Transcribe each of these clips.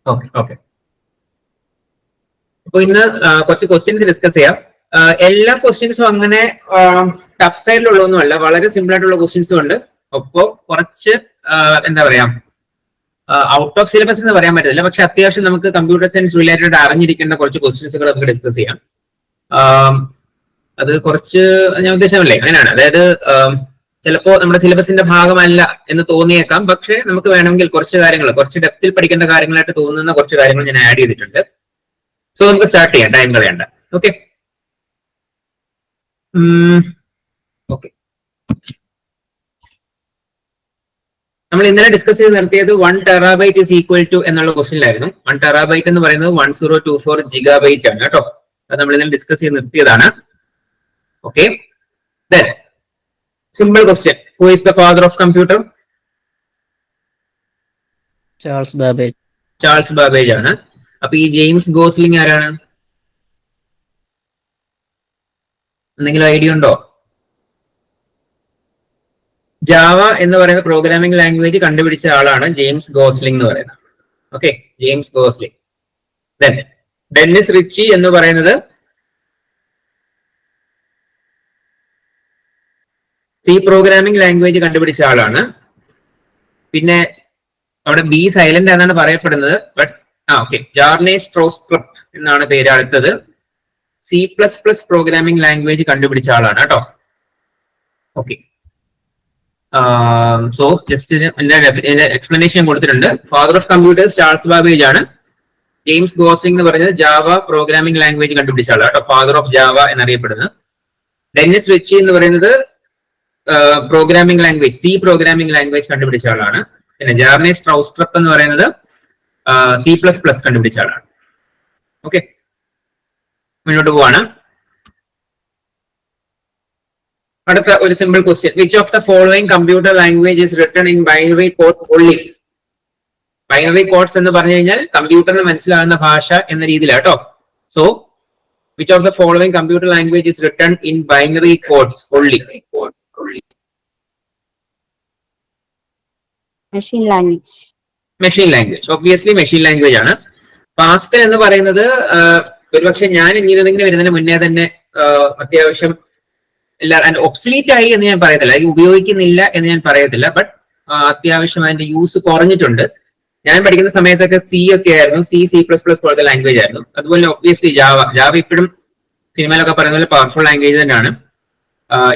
Okay okay. അപ്പൊ ഇന്ന് കുറച്ച് ക്വസ്റ്റ്യൻസ് ഡിസ്കസ് ചെയ്യാം. എല്ലാ ക്വസ്റ്റ്യൻസും അങ്ങനെ ടഫ് സൈഡിലുള്ളതൊന്നുമല്ല, വളരെ സിമ്പിൾ ആയിട്ടുള്ള ക്വസ്റ്റ്യൻസും ഉണ്ട്. ഒപ്പം കുറച്ച് എന്താ പറയാ ഔട്ട് ഓഫ് സിലബസ് എന്ന് പറയാൻ പറ്റില്ല, പക്ഷെ അത്യാവശ്യം നമുക്ക് കമ്പ്യൂട്ടർ സയൻസ് റിലേറ്റഡ് അറിഞ്ഞിരിക്കേണ്ട കുറച്ച് ക്വസ്റ്റ്യൻസുകൾ നമുക്ക് ഡിസ്കസ് ചെയ്യാം. അത് കുറച്ച് ഞാൻ ഉദ്ദേശമല്ലേ അങ്ങനെയാണ്. അതായത് ചിലപ്പോ നമ്മുടെ സിലബസിന്റെ ഭാഗമല്ല എന്ന് തോന്നിയേക്കാം, പക്ഷെ നമുക്ക് വേണമെങ്കിൽ കുറച്ച് കാര്യങ്ങൾ, കുറച്ച് ഡെപ്തിൽ പഠിക്കേണ്ട കാര്യങ്ങളായിട്ട് തോന്നുന്ന കുറച്ച് കാര്യങ്ങൾ ഞാൻ ആഡ് ചെയ്തിട്ടുണ്ട്. സോ നമുക്ക് സ്റ്റാർട്ട് ചെയ്യാം, ടൈം കളയണ്ട. Okay okay. നമ്മൾ ഇന്നലെ ഡിസ്കസ് ചെയ്ത് നിർത്തിയത് 1 ടെറാബൈറ്റ് ഇസ് ഈക്വൽ ടു എന്നുള്ള ക്വസ്റ്റ്യനിലായിരുന്നു. 1 ടെറാബൈറ്റ് എന്ന് പറയുന്നത് 1024 ജിഗാബൈറ്റ് ആണ് കേട്ടോ. അത് നമ്മൾ ഇന്നലെ ഡിസ്കസ് ചെയ്ത് നിർത്തിയതാണ്. Okay, then simple question. Who is the father of computer? Charles Babbage. Charles Babbage ആണ്. അപ്പൊ ഈ ജെയിംസ് ഗോസ്ലിംഗ് ആരാണ്? എന്തെങ്കിലും ഐഡിയ ഉണ്ടോ? ജാവ എന്ന് പറയുന്ന പ്രോഗ്രാമിംഗ് ലാംഗ്വേജ് കണ്ടുപിടിച്ച ആളാണ് ജെയിംസ് ഗോസ്ലിംഗ് എന്ന് പറയുന്നത്. Okay, James Gosling. Then Dennis Ritchie എന്ന് പറയുന്നത് സി പ്രോഗ്രാമിംഗ് ലാംഗ്വേജ് കണ്ടുപിടിച്ച ആളാണ്. പിന്നെ അവിടെ ബി സൈലന്റ് എന്നാണ് പറയപ്പെടുന്നത്, ബട്ട് ഓക്കെ, ജാർനെ സ്ട്രോസ്ട്രപ്പ് എന്നാണ് പേര്. അടുത്തത് C++ പ്രോഗ്രാമിംഗ് ലാംഗ്വേജ് കണ്ടുപിടിച്ച ആളാണ് കേട്ടോ. ഓക്കെ, സോ ജസ്റ്റ് എക്സ്പ്ലനേഷൻ കൊടുത്തിട്ടുണ്ട്. Father of computers Charles Babbage ആണ്. ജെയിംസ് ഗോസ്ലിംഗ് എന്ന് പറയുന്നത് ജാവ പ്രോഗ്രാമിംഗ് ലാംഗ്വേജ് കണ്ടുപിടിച്ച ആളാണ് കേട്ടോ, ഫാദർ ഓഫ് ജാവ എന്നറിയപ്പെടുന്നത്. ഡെന്നിസ് റിച്ചി എന്ന് പറയുന്നത് programming language, C programming language കണ്ടുപിടിച്ച ആളാണ്. പിന്നെ ജാർനെ സ്ട്രൗസ്ട്രപ്പ് എന്ന് പറയുന്നത് C++ കണ്ടുപിടിച്ച ആളാണ്. ഓക്കെ, മുന്നോട്ട് പോവാണ്. അടുത്ത ഒരു simple question. Which of the following computer language is written in binary codes only? Binary codes എന്ന് പറഞ്ഞു കഴിഞ്ഞാൽ കമ്പ്യൂട്ടറിന് മനസ്സിലാകുന്ന ഭാഷ എന്ന രീതിയിലാട്ടോ. So which of the following computer language is written in binary codes only? Machine language. Machine language, obviously machine language ആണ്. Pascal എന്ന് പറയുന്നത് ഒരുപക്ഷെ ഞാൻ എഞ്ചിനീയറിംഗിന് വരുന്നതിന് മുന്നേ തന്നെ അത്യാവശ്യം ഒബ്സലീറ്റ് ആയി എന്ന് ഞാൻ പറയത്തില്ല, അത് ഉപയോഗിക്കുന്നില്ല എന്ന് ഞാൻ പറയത്തില്ല, ബട്ട് അത്യാവശ്യം അതിന്റെ യൂസ് കുറഞ്ഞിട്ടുണ്ട്. ഞാൻ പഠിക്കുന്ന സമയത്തൊക്കെ സി ഒക്കെ ആയിരുന്നു, C++ പോലത്തെ ലാംഗ്വേജ് ആയിരുന്നു. അതുപോലെ ഒബ്വിയസ്ലി ജാവ ഇപ്പോഴും സിനിമയിലൊക്കെ പറയുന്ന പോലെ പവർഫുൾ ലാംഗ്വേജ് തന്നെയാണ്.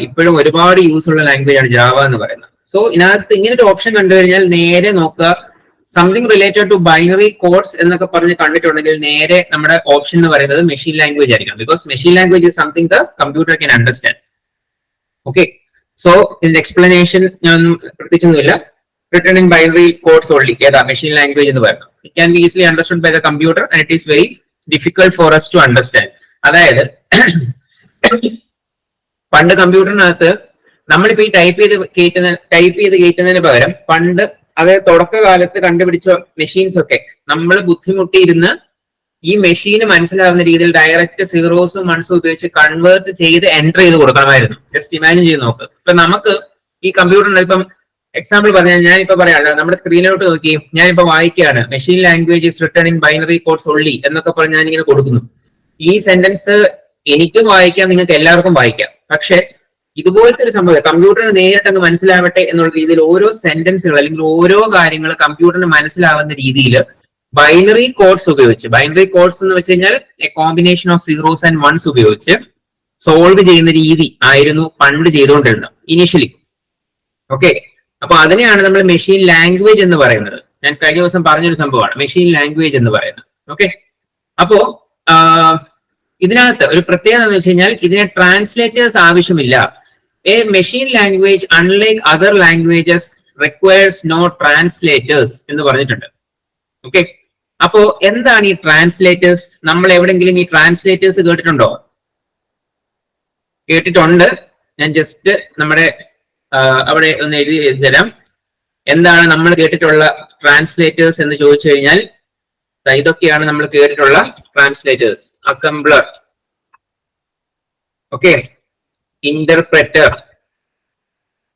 ഇപ്പോഴും ഒരുപാട് യൂസ് ഉള്ള ലാംഗ്വേജ് ആണ് ജാവ എന്ന് പറയുന്നത്. സോ ഇതിനകത്ത് ഇങ്ങനെ ഒരു ഓപ്ഷൻ കണ്ടു കഴിഞ്ഞാൽ നേരെ നോക്കുക, something related to binary codes എന്നൊക്കെ പറഞ്ഞ് കണ്ടിട്ടുണ്ടെങ്കിൽ നേരെ നമ്മുടെ ഓപ്ഷൻ എന്ന് പറയുന്നത് മെഷീൻ ലാംഗ്വേജ് ആയിരിക്കണം. Because machine language is something the computer can understand. Okay, so ഇതിന്റെ എക്സ്പ്ലനേഷൻ ഞാൻ പ്രത്യേകിച്ചൊന്നുമില്ല. Written in binary codes only, ഏതാ മെഷീൻ ലാംഗ്വേജ് എന്ന് പറയുന്നത്. It can be easily understood by the computer and it is very difficult for us to understand. അതായത് പണ്ട് കമ്പ്യൂട്ടറിനകത്ത് നമ്മളിപ്പോ ഈ ടൈപ്പ് ചെയ്ത് കയറ്റുന്നതിന് പകരം പണ്ട് അതായത് തുടക്കകാലത്ത് കണ്ടുപിടിച്ച മെഷീൻസ് ഒക്കെ നമ്മൾ ബുദ്ധിമുട്ടിയിരുന്ന് ഈ മെഷീന് മനസ്സിലാവുന്ന രീതിയിൽ ഡയറക്റ്റ് സീറോസും വൺസും ഉപയോഗിച്ച് കൺവേർട്ട് ചെയ്ത് എൻറ്റർ ചെയ്ത് കൊടുക്കണമായിരുന്നു. ജസ്റ്റ് ഇമാജിൻ ചെയ്ത് നോക്ക്. ഇപ്പൊ നമുക്ക് ഈ കമ്പ്യൂട്ടറിന് ഇപ്പം എക്സാമ്പിൾ പറഞ്ഞാൽ ഞാനിപ്പോ പറയാം, നമ്മുടെ സ്ക്രീനിലോട്ട് നോക്കി ഞാനിപ്പോ വായിക്കുകയാണ് machine language is written in binary codes only എന്നൊക്കെ പറഞ്ഞ് ഞാനിങ്ങനെ കൊടുക്കുന്നു. ഈ സെന്റൻസ് എനിക്കും വായിക്കാം, നിങ്ങൾക്ക് എല്ലാവർക്കും വായിക്കാം. പക്ഷെ ഇതുപോലത്തെ ഒരു സംഭവം കമ്പ്യൂട്ടറിന് നേരിട്ട് അങ്ങ് മനസ്സിലാവട്ടെ എന്നുള്ള രീതിയിൽ ഓരോ സെന്റൻസുകൾ അല്ലെങ്കിൽ ഓരോ കാര്യങ്ങൾ കമ്പ്യൂട്ടറിന് മനസ്സിലാവുന്ന രീതിയിൽ ബൈനറി കോഡ്സ് ഉപയോഗിച്ച്, ബൈനറി കോഡ്സ് എന്ന് വെച്ച് കഴിഞ്ഞാൽ a combination of zeros and ones ഉപയോഗിച്ച് സോൾവ് ചെയ്യുന്ന രീതി ആയിരുന്നു പണ്ട് ചെയ്തുകൊണ്ടിരുന്നത് ഇനീഷ്യലി. ഓക്കെ, അപ്പൊ അതിനെയാണ് നമ്മൾ മെഷീൻ ലാംഗ്വേജ് എന്ന് പറയുന്നത്. ഞാൻ കഴിഞ്ഞ ദിവസം പറഞ്ഞൊരു സംഭവമാണ് മെഷീൻ ലാംഗ്വേജ് എന്ന് പറയുന്നത്. ഓക്കെ, അപ്പോ ഇതിനകത്ത് ഒരു പ്രത്യേകത എന്ന് വെച്ച് കഴിഞ്ഞാൽ ഇതിനെ ട്രാൻസ്ലേറ്റേഴ്സ് ആവശ്യമില്ല. A machine language unlike other languages requires no translators എന്ന് പറഞ്ഞിട്ടുണ്ട്. ഓക്കെ, അപ്പോ എന്താണ് ഈ ട്രാൻസ്ലേറ്റേഴ്സ്? നമ്മൾ എവിടെങ്കിലും ഈ ട്രാൻസ്ലേറ്റേഴ്സ് കേട്ടിട്ടുണ്ടോ? കേട്ടിട്ടുണ്ട്. ഞാൻ ജസ്റ്റ് നമ്മുടെ അവിടെ ഒന്ന് എഴുതി തരാം. എന്താണ് നമ്മൾ കേട്ടിട്ടുള്ള ട്രാൻസ്ലേറ്റേഴ്സ് എന്ന് ചോദിച്ചു കഴിഞ്ഞാൽ ഇതൊക്കെയാണ് നമ്മൾ കേട്ടിട്ടുള്ള translators. Assembler, okay, interpreter,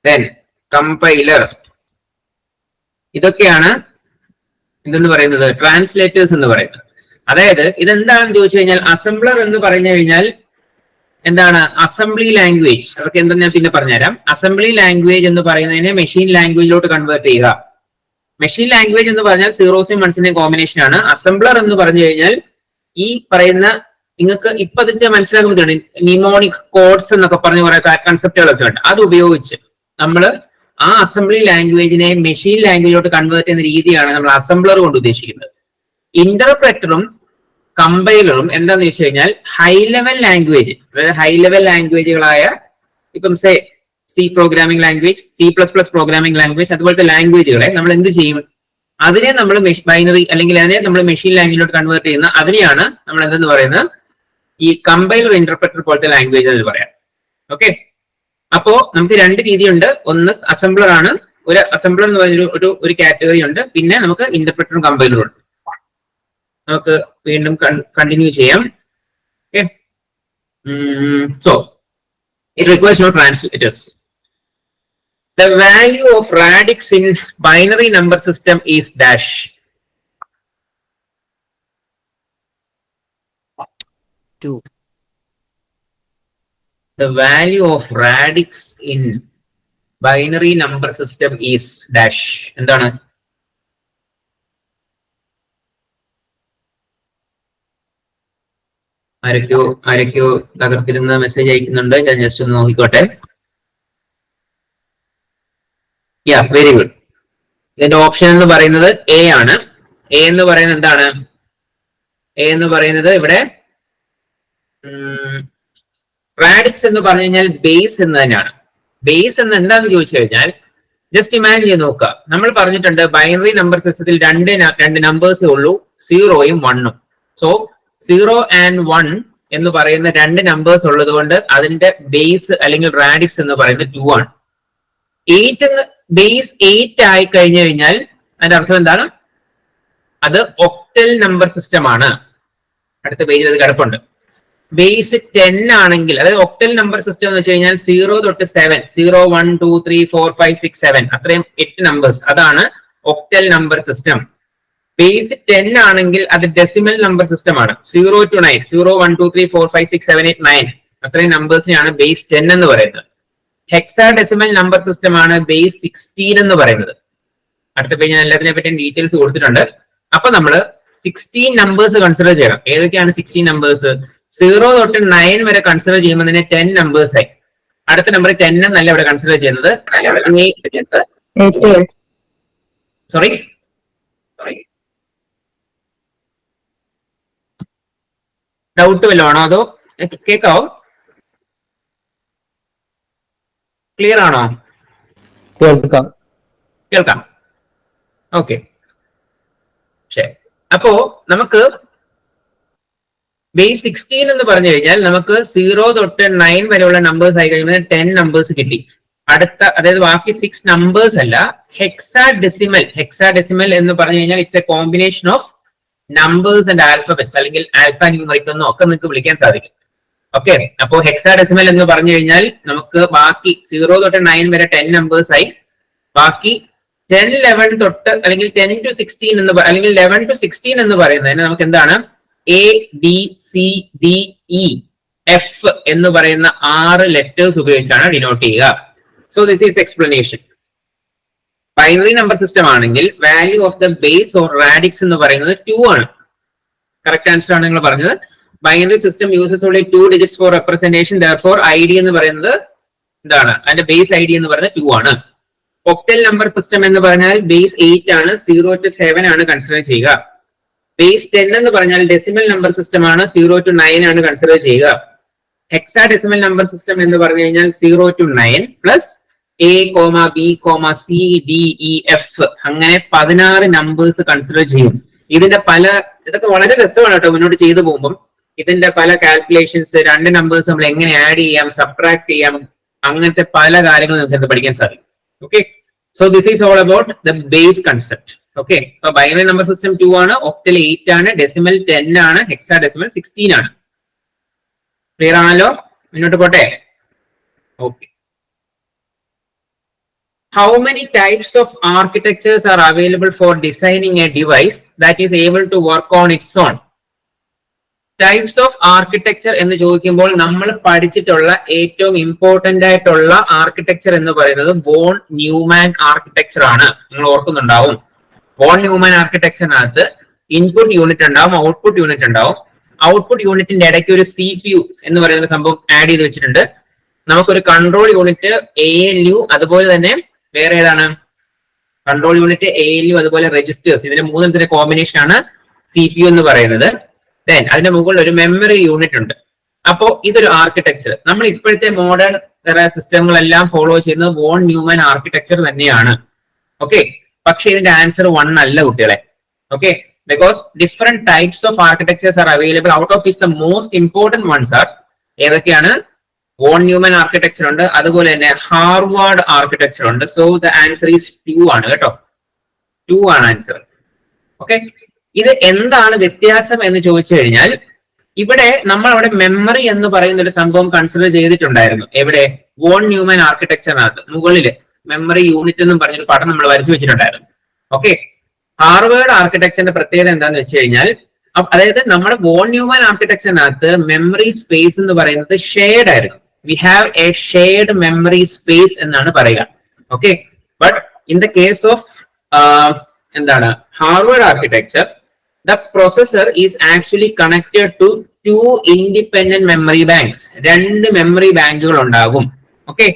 then compiler. ഇതൊക്കെയാണ് എന്തെന്ന് പറയുന്നത് ട്രാൻസ്ലേറ്റേഴ്സ് എന്ന് പറയുന്നത്. അതായത് ഇതെന്താണെന്ന് ചോദിച്ചു കഴിഞ്ഞാൽ അസംബ്ലർ എന്ന് പറഞ്ഞു കഴിഞ്ഞാൽ എന്താണ് അസംബ്ലി ലാംഗ്വേജ്, അതൊക്കെ എന്തെന്ന് ഞാൻ പിന്നെ പറഞ്ഞുതരാം. അസംബ്ലി ലാംഗ്വേജ് എന്ന് പറയുന്നതിനെ മെഷീൻ ലാംഗ്വേജിലോട്ട് കൺവേർട്ട് ചെയ്യുക. മെഷീൻ ലാംഗ്വേജ് എന്ന് പറഞ്ഞാൽ സീറോസിന്റെയും വൺസിന്റെയും കോമ്പിനേഷൻ ആണ്. അസംബ്ലർ എന്ന് പറഞ്ഞു കഴിഞ്ഞാൽ ഈ പറയുന്ന നിങ്ങൾക്ക് ഇപ്പൊ അത് മനസ്സിലാക്കാൻ പറ്റുന്നുണ്ട്, നിമോണിക് കോഡ്സ് എന്നൊക്കെ പറഞ്ഞ കുറെ കൺസെപ്റ്റുകളൊക്കെ ഉണ്ട്. അത് ഉപയോഗിച്ച് നമ്മൾ ആ അസംബ്ലി ലാംഗ്വേജിനെ മെഷീൻ ലാംഗ്വേജിലോട്ട് കൺവേർട്ട് ചെയ്യുന്ന രീതിയാണ് നമ്മൾ അസംബ്ലർ കൊണ്ട് ഉദ്ദേശിക്കുന്നത്. ഇന്റർപ്രറ്ററും കമ്പൈലറും എന്താന്ന് വെച്ച് കഴിഞ്ഞാൽ ഹൈ ലെവൽ ലാംഗ്വേജ്, അതായത് ഹൈ ലെവൽ ലാംഗ്വേജുകളായ ഇപ്പം C programming language, C++ programming language, അതുപോലത്തെ ലാംഗ്വേജുകളെ നമ്മൾ എന്ത് ചെയ്യും, അതിനെ നമ്മൾ ബൈനറി അല്ലെങ്കിൽ അതിനെ നമ്മൾ മെഷീൻ ലാംഗ്വേജിലോട്ട് കൺവേർട്ട് ചെയ്യുന്ന അതിനെയാണ് നമ്മൾ എന്തെന്ന് പറയുന്നത് ഈ കമ്പൈലർ ഇന്റർപ്രറ്റർ പോലത്തെ ലാംഗ്വേജ് എന്ന് പറയാം. ഓക്കെ, അപ്പോ നമുക്ക് രണ്ട് രീതിയുണ്ട്. ഒന്ന് അസംബ്ലർ ആണ്, ഒരു അസംബ്ലർ എന്ന് പറഞ്ഞ ഒരു കാറ്റഗറി ഉണ്ട്. പിന്നെ നമുക്ക് ഇന്റർപ്രറ്ററും കമ്പൈലറും ഉണ്ട്. നമുക്ക് വീണ്ടും കണ്ടിന്യൂ ചെയ്യാം. Okay, so it requires no translators. The value of radix in binary number system is dash. Two. The value of radix in binary number system is dash. എന്താണ്? ആരൊക്കെയോ തകർത്തിരുന്ന മെസ്സേജ് അയക്കുന്നുണ്ട്. ഞാൻ ജസ്റ്റ് ഒന്ന് നോക്കിക്കോട്ടെ. യാ, വെരി ഗുഡ്. ഇതിന്റെ option എന്ന് പറയുന്നത് A ആണ്. A എന്ന് പറയുന്നത് എന്താണ്? എ എന്ന് പറയുന്നത് ഇവിടെ റാഡിക്സ് എന്ന് പറഞ്ഞു കഴിഞ്ഞാൽ ബേസ് എന്ന് തന്നെയാണ്. ബേസ് എന്ന് എന്താന്ന് ചോദിച്ചു കഴിഞ്ഞാൽ ജസ്റ്റ് ഇമാജിൻ ചെയ്ത് നോക്കുക. നമ്മൾ പറഞ്ഞിട്ടുണ്ട് ബൈനറി നമ്പർ സിസ്റ്റത്തിൽ രണ്ട് നമ്പേഴ്സേ ഉള്ളൂ, 0യും 1ഉം. സോ 0 ആൻഡ് 1 എന്ന് പറയുന്ന രണ്ട് നമ്പേഴ്സ് ഉള്ളത് കൊണ്ട് അതിന്റെ ബേസ് അല്ലെങ്കിൽ റാഡിക്സ് എന്ന് പറയുന്നത് 2 ആണ്. 8 ബേസ് 8 ആയി കഴിഞ്ഞു കഴിഞ്ഞാൽ അതിന്റെ അർത്ഥം എന്താണ്? അത് ഒക്ടൽ നമ്പർ സിസ്റ്റം ആണ്. അടുത്ത പേജിൽ അത് കിടപ്പുണ്ട്. ബേസ് 10 ആണെങ്കിൽ, അതായത് ഒക്ടൽ നമ്പർ സിസ്റ്റം എന്ന് വെച്ച് കഴിഞ്ഞാൽ 0 തൊട്ട് 7, 0, 1, 2, 3, 4, 5, 6, 7 അത്രയും 8 നമ്പേഴ്സ്, അതാണ് ഒക്ടൽ നമ്പർ സിസ്റ്റം. ബേസ് 10 ആണെങ്കിൽ അത് ഡെസിമൽ നമ്പർ സിസ്റ്റം ആണ്. 0 to 9, 0, 1, 2, 3, 4, 5, 6, 7, 8, 9 അത്രയും നമ്പേഴ്സിനെയാണ് ബേസ് 10 എന്ന് പറയുന്നത്. ഹെക്സാ ഡെസിമൽ നമ്പർ സിസ്റ്റം ആണ് ബേസ് 16 എന്ന് പറയുന്നത്. അടുത്ത പേജ് ഞാൻ എല്ലാത്തിനെ പറ്റിയും ഡീറ്റെയിൽസ് കൊടുത്തിട്ടുണ്ട്. അപ്പൊ നമ്മൾ 16 നമ്പേഴ്സ് കൺസിഡർ ചെയ്യണം. ഏതൊക്കെയാണ് 16 നമ്പേഴ്സ്? 0 തൊട്ട് 9 വരെ കൺസിഡർ ചെയ്യുമ്പോൾ തന്നെ 10 നമ്പേഴ്സ് ആയി. അടുത്ത നമ്പർ 10 എന്നല്ല ഇവിടെ കൺസിഡർ ചെയ്യുന്നത്. സോറി, ഡൗട്ട് വല്ലതും ആണോ? അതോ കേൾക്കാവോ? ക്ലിയർ ആണോ? കേൾക്കാം. ഓക്കെ, ശരി. അപ്പോ നമുക്ക് ബേസ് 16 എന്ന് പറഞ്ഞു കഴിഞ്ഞാൽ നമുക്ക് 0 തൊട്ട് 9 വരെയുള്ള നമ്പേഴ്സ് ആയി കഴിയുമ്പോൾ 10 നമ്പേഴ്സ് കിട്ടി. അടുത്ത, അതായത് ബാക്കി 6 നമ്പേഴ്സ് അല്ല, ഹെക്സാഡെസിമൽ എന്ന് പറഞ്ഞു കഴിഞ്ഞാൽ it's A combination of numbers and alphabets, അല്ലെങ്കിൽ ആൽഫ ന്യൂമറിക് എന്നോ ഒക്കെ നിങ്ങൾക്ക് വിളിക്കാൻ സാധിക്കും. ഓക്കെ, അപ്പോ ഹെക്സാഡെസിമൽ എന്ന് പറഞ്ഞു കഴിഞ്ഞാൽ നമുക്ക് ബാക്കി 0 തൊട്ട് 9 വരെ 10 നമ്പേഴ്സ് ആയി. ബാക്കി 10, 11 തൊട്ട് അല്ലെങ്കിൽ 10 to 16 എന്ന് അല്ലെങ്കിൽ 11 to 16 എന്ന് പറയുന്നതിന് നമുക്ക് എന്താണ് ABCDEF എന്ന് പറയുന്ന 6 ലെറ്റേഴ്സ് ഉപയോഗിച്ചാണ് ഡിനോട്ട് ചെയ്യുക. So this is explanation. Binary number system ആണെങ്കിൽ value of the base or radix എന്ന് പറയുന്നത് 2 ആണ്. കറക്റ്റ് ആൻസർ ആണ് നിങ്ങൾ പറഞ്ഞത്. Binary system uses only 2 digits for representation. Therefore ID എന്ന് പറയുന്നത് എന്താണ്? അതിന്റെ ബേസ് ID എന്ന് പറയുന്നത് 2 ആണ്. ഒക്ടൽ നമ്പർ സിസ്റ്റം എന്ന് പറഞ്ഞാൽ ബേസ് 8 ആണ്, 0 to 7 ആണ് കൺസിഡർ ചെയ്യുക. ബേസ് 10 എന്ന് പറഞ്ഞാൽ ഡെസിമൽ നമ്പർ സിസ്റ്റം ആണ്, 0 to 9 ആണ് കൺസിഡർ ചെയ്യുക. ഹെക്സാ ഡെസിമൽ നമ്പർ സിസ്റ്റം എന്ന് പറഞ്ഞു കഴിഞ്ഞാൽ 0 to 9 പ്ലസ് A,B,C,D,E,F അങ്ങനെ 16 നമ്പേഴ്സ് കൺസിഡർ ചെയ്യും. ഇതൊക്കെ വളരെ രസമാണ് കേട്ടോ മുന്നോട്ട് ചെയ്തു പോകുമ്പോൾ. ഇതിന്റെ പല കാൽക്കുലേഷൻസ്, രണ്ട് നമ്പേഴ്സ് നമ്മൾ എങ്ങനെ ആഡ് ചെയ്യാം, സബ്ട്രാക്ട് ചെയ്യാം, അങ്ങനത്തെ പല കാര്യങ്ങളും നമുക്ക് പഠിക്കാൻ സാധിക്കും. Okay, so this is all about the base concept. Okay, so binary number system 2 ആണ്, octal 8 ആണ്, decimal 10 ആണ്, hexadecimal 16 ആണ്. ക്ലിയർ ആണല്ലോ? മുന്നോട്ട് പോട്ടെ. Okay, how many types of architectures are available for designing a device that is able to work on its own? Types of architecture എന്ന് ചോദിക്കുമ്പോൾ നമ്മൾ പഠിച്ചിട്ടുള്ള ഏറ്റവും ഇമ്പോർട്ടന്റ് ആയിട്ടുള്ള ആർക്കിടെക്ചർ എന്ന് പറയുന്നത് വോൺ ന്യൂമാൻ ആർക്കിടെക്ചർ ആണ്. നിങ്ങൾ ഓർക്കുന്നുണ്ടാവും. വോൺ ന്യൂമാൻ ആർക്കിടെക്ചറിനകത്ത് ഇൻപുട്ട് യൂണിറ്റ് ഉണ്ടാവും, ഔട്ട്പുട്ട് യൂണിറ്റ് ഉണ്ടാവും. ഔട്ട്പുട്ട് യൂണിറ്റിന്റെ ഇടയ്ക്ക് ഒരു CPU എന്ന് പറയുന്ന സംഭവം ആഡ് ചെയ്ത് വെച്ചിട്ടുണ്ട്. നമുക്കൊരു കൺട്രോൾ യൂണിറ്റ് ALU, അതുപോലെ തന്നെ വേറെ ഏതാണ് കൺട്രോൾ യൂണിറ്റ് ALU, അതുപോലെ രജിസ്റ്റേഴ്സ്. ഇതിന്റെ മൂന്നെണ്ണത്തിന്റെ കോമ്പിനേഷൻ ആണ് CPU എന്ന് പറയുന്നത്. ദെൻ അതിന്റെ മുകളിൽ ഒരു മെമ്മറി യൂണിറ്റ് ഉണ്ട്. അപ്പോ ഇതൊരു ആർക്കിടെക്ചർ. നമ്മൾ ഇപ്പോഴത്തെ മോഡേൺ സിസ്റ്റങ്ങളെല്ലാം ഫോളോ ചെയ്യുന്നത് വോൺ ന്യൂമാൻ ആർക്കിടെക്ചർ തന്നെയാണ്. ഓക്കെ, പക്ഷെ ഇതിന്റെ ആൻസർ 1 അല്ല കുട്ടികളെ. Okay, because different types of architectures are available. Out of these the most important ones are ഏതൊക്കെയാണ്? വോൺ ന്യൂമാൻ ആർക്കിടെക്ചർ ഉണ്ട്, അതുപോലെ തന്നെ ഹാർവാർഡ് ആർക്കിടെക്ചർ ഉണ്ട്. സോ ദ ആൻസർ ഈസ് 2 ആണ് കേട്ടോ. 2 ആണ് ആൻസർ. ഓക്കെ, ഇത് എന്താണ് വ്യത്യാസം എന്ന് ചോദിച്ചു കഴിഞ്ഞാൽ, ഇവിടെ നമ്മൾ അവിടെ മെമ്മറി എന്ന് പറയുന്ന ഒരു സംഭവം കൺസിഡർ ചെയ്തിട്ടുണ്ടായിരുന്നു. എവിടെ? വോൺ ന്യൂമാൻ ആർക്കിടെക്ചറിനകത്ത് മുകളില് മെമ്മറി യൂണിറ്റ് എന്നും പറഞ്ഞൊരു പടം നമ്മൾ വരച്ചു വെച്ചിട്ടുണ്ടായിരുന്നു. ഓക്കെ, ഹാർവേഡ് ആർക്കിടെക്ചറിന്റെ പ്രത്യേകത എന്താന്ന് വെച്ച് കഴിഞ്ഞാൽ, അതായത് നമ്മുടെ വോൺ ന്യൂമാൻ ആർക്കിടെക്ചറിനകത്ത് മെമ്മറി സ്പേസ് എന്ന് പറയുന്നത് ഷെയർഡ് ആയിരുന്നു. We have a shared memory space എന്നാണ് പറയുക. Okay, but in the case of എന്താണ് Harvard architecture, the processor is actually connected to 2 independent memory banks. 2 memory ബാങ്കുകൾ ഉണ്ടാകും. ഓക്കെ,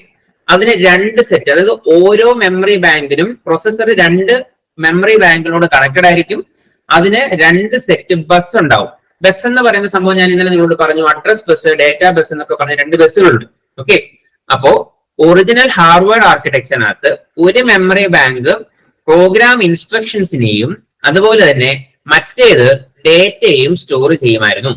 അതിന് 2 സെറ്റ്, അതായത് ഓരോ മെമ്മറി ബാങ്കിനും പ്രൊസസർ 2 മെമ്മറി ബാങ്കുകളോട് കണക്റ്റഡ് ആയിരിക്കും. അതിന് 2 സെറ്റ് ബസ് ഉണ്ടാവും. ബസ് എന്ന് പറയുന്ന സംഭവം ഞാൻ ഇന്നലെ നിങ്ങളോട് പറഞ്ഞു, അഡ്രസ് ബസ്, ഡേറ്റാ ബസ് എന്നൊക്കെ പറഞ്ഞ 2 ബസ്സുകളുണ്ട്. ഓക്കെ, അപ്പോ ഒറിജിനൽ ഹാർവേഡ് ആർക്കിടെക്ചറിനകത്ത് ഒരു മെമ്മറി ബാങ്ക് പ്രോഗ്രാം ഇൻസ്ട്രക്ഷൻസിനെയും അതുപോലെ തന്നെ മറ്റേത് ഡേറ്റയും സ്റ്റോർ ചെയ്യുമായിരുന്നു.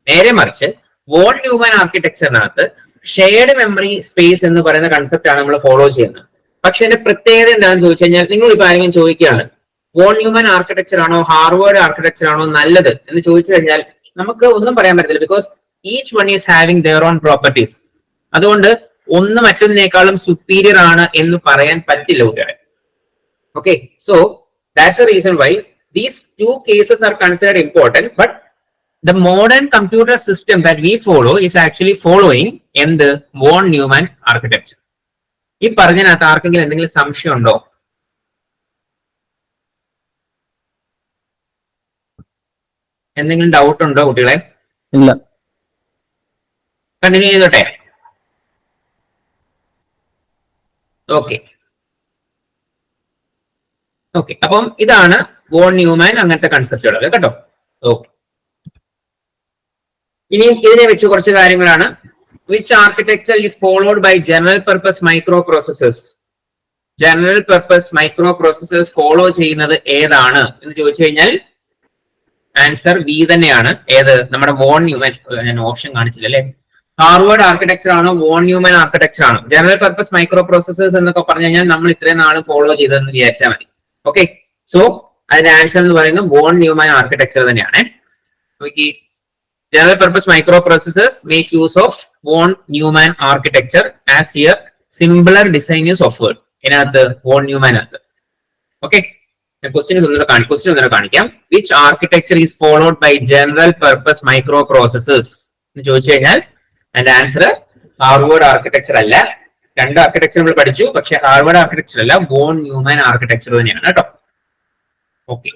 നേരെ മറിച്ച് വോൺ ന്യൂമാൻ ആർക്കിടെക്ചറിനകത്ത് ഷെയർഡ് മെമ്മറി സ്പേസ് എന്ന് പറയുന്ന കൺസെപ്റ്റ് ആണ് നമ്മൾ ഫോളോ ചെയ്യുന്നത്. പക്ഷെ അതിന്റെ പ്രത്യേകത എന്താണെന്ന് ചോദിച്ചു കഴിഞ്ഞാൽ, നിങ്ങൾ ഇപ്പൊ ആരെങ്കിലും ചോദിക്കുകയാണ് വോൺ ന്യൂമാൻ ആർക്കിടെക്ചർ ആണോ ഹാർവേഡ് ആർക്കിടെക്ചർ ആണോ നല്ലത് എന്ന് ചോദിച്ചു കഴിഞ്ഞാൽ നമുക്ക് ഒന്നും പറയാൻ പറ്റില്ല. Because each one is having their own properties. അതുകൊണ്ട് ഒന്ന് മറ്റൊന്നിനേക്കാളും സുപ്പീരിയർ ആണ് എന്ന് പറയാൻ പറ്റില്ല കുട്ടികളെ. Okay, so that's the reason why these 2 cases are considered important, but the modern computer system that we follow is actually following in the von Neumann architecture. ഈ പറഞ്ഞതിനകത്ത് ആർക്കെങ്കിലും എന്തെങ്കിലും സംശയം ഉണ്ടോ? എന്തെങ്കിലും ഡൗട്ട് ഉണ്ടോ കുട്ടികളെ? ഇല്ല. കണ്ടിന്യൂ ചെയ്തോട്ടെ. ഓക്കെ ഓക്കെ, അപ്പം ഇതാണ് വോൺ ന്യൂമാൻ അങ്ങനത്തെ കൺസെപ്റ്റുകൾ കേട്ടോ. ഓക്കെ, ഇനി ഇതിനെ വെച്ച് കുറച്ച് കാര്യങ്ങളാണ്. Which architecture is followed by general purpose microprocessors? General purpose microprocessors follow ചെയ്യുന്നത് ഏതാണ് എന്ന് ചോദിച്ചു കഴിഞ്ഞാൽ ആൻസർ ബി തന്നെയാണ്. ഏത്? നമ്മുടെ വോൺ ന്യൂമാൻ. ഞാൻ ഓപ്ഷൻ കാണിച്ചില്ല അല്ലെ. ഹാർവേഡ് ആർക്കിടെക്ചർ ആണോ വോൺ ന്യൂമാൻ ആർക്കിടെക്ചർ ആണോ? ജനറൽ പർപ്പസ് മൈക്രോ പ്രോസസേഴ്സ് എന്നൊക്കെ പറഞ്ഞു കഴിഞ്ഞാൽ നമ്മൾ ഇത്രയും നാളും ഫോളോ ചെയ്തതെന്ന് വിചാരിച്ചാൽ മതി. ഓക്കെ, സോ അതിന്റെ ആൻസർ എന്ന് പറയുന്നത് വോൺ ന്യൂമാൻ ആർക്കിടെക്ചർ തന്നെയാണ്. General purpose microprocessors make use of von Neumann architecture, as here simpler design is offered. ഇതിനകത്ത് von Neumann ആണ്. Okay, question ഒന്നുകൂടെ കാണിക്കാം. Which architecture is followed by general purpose microprocessors എന്ന് ചോദിച്ചു കഴിഞ്ഞാൽ അതിന്റെ ആൻസർ ഹാർവേഡ് ആർക്കിടെക്ചർ അല്ല. 2 ആർക്കിടെക്ചർ നമ്മൾ പഠിച്ചു, പക്ഷെ ഹാർവേഡ് ആർക്കിടെക്ചർ അല്ല, von Neumann ആർക്കിടെക്ചർ തന്നെയാണ് കേട്ടോ. Okay,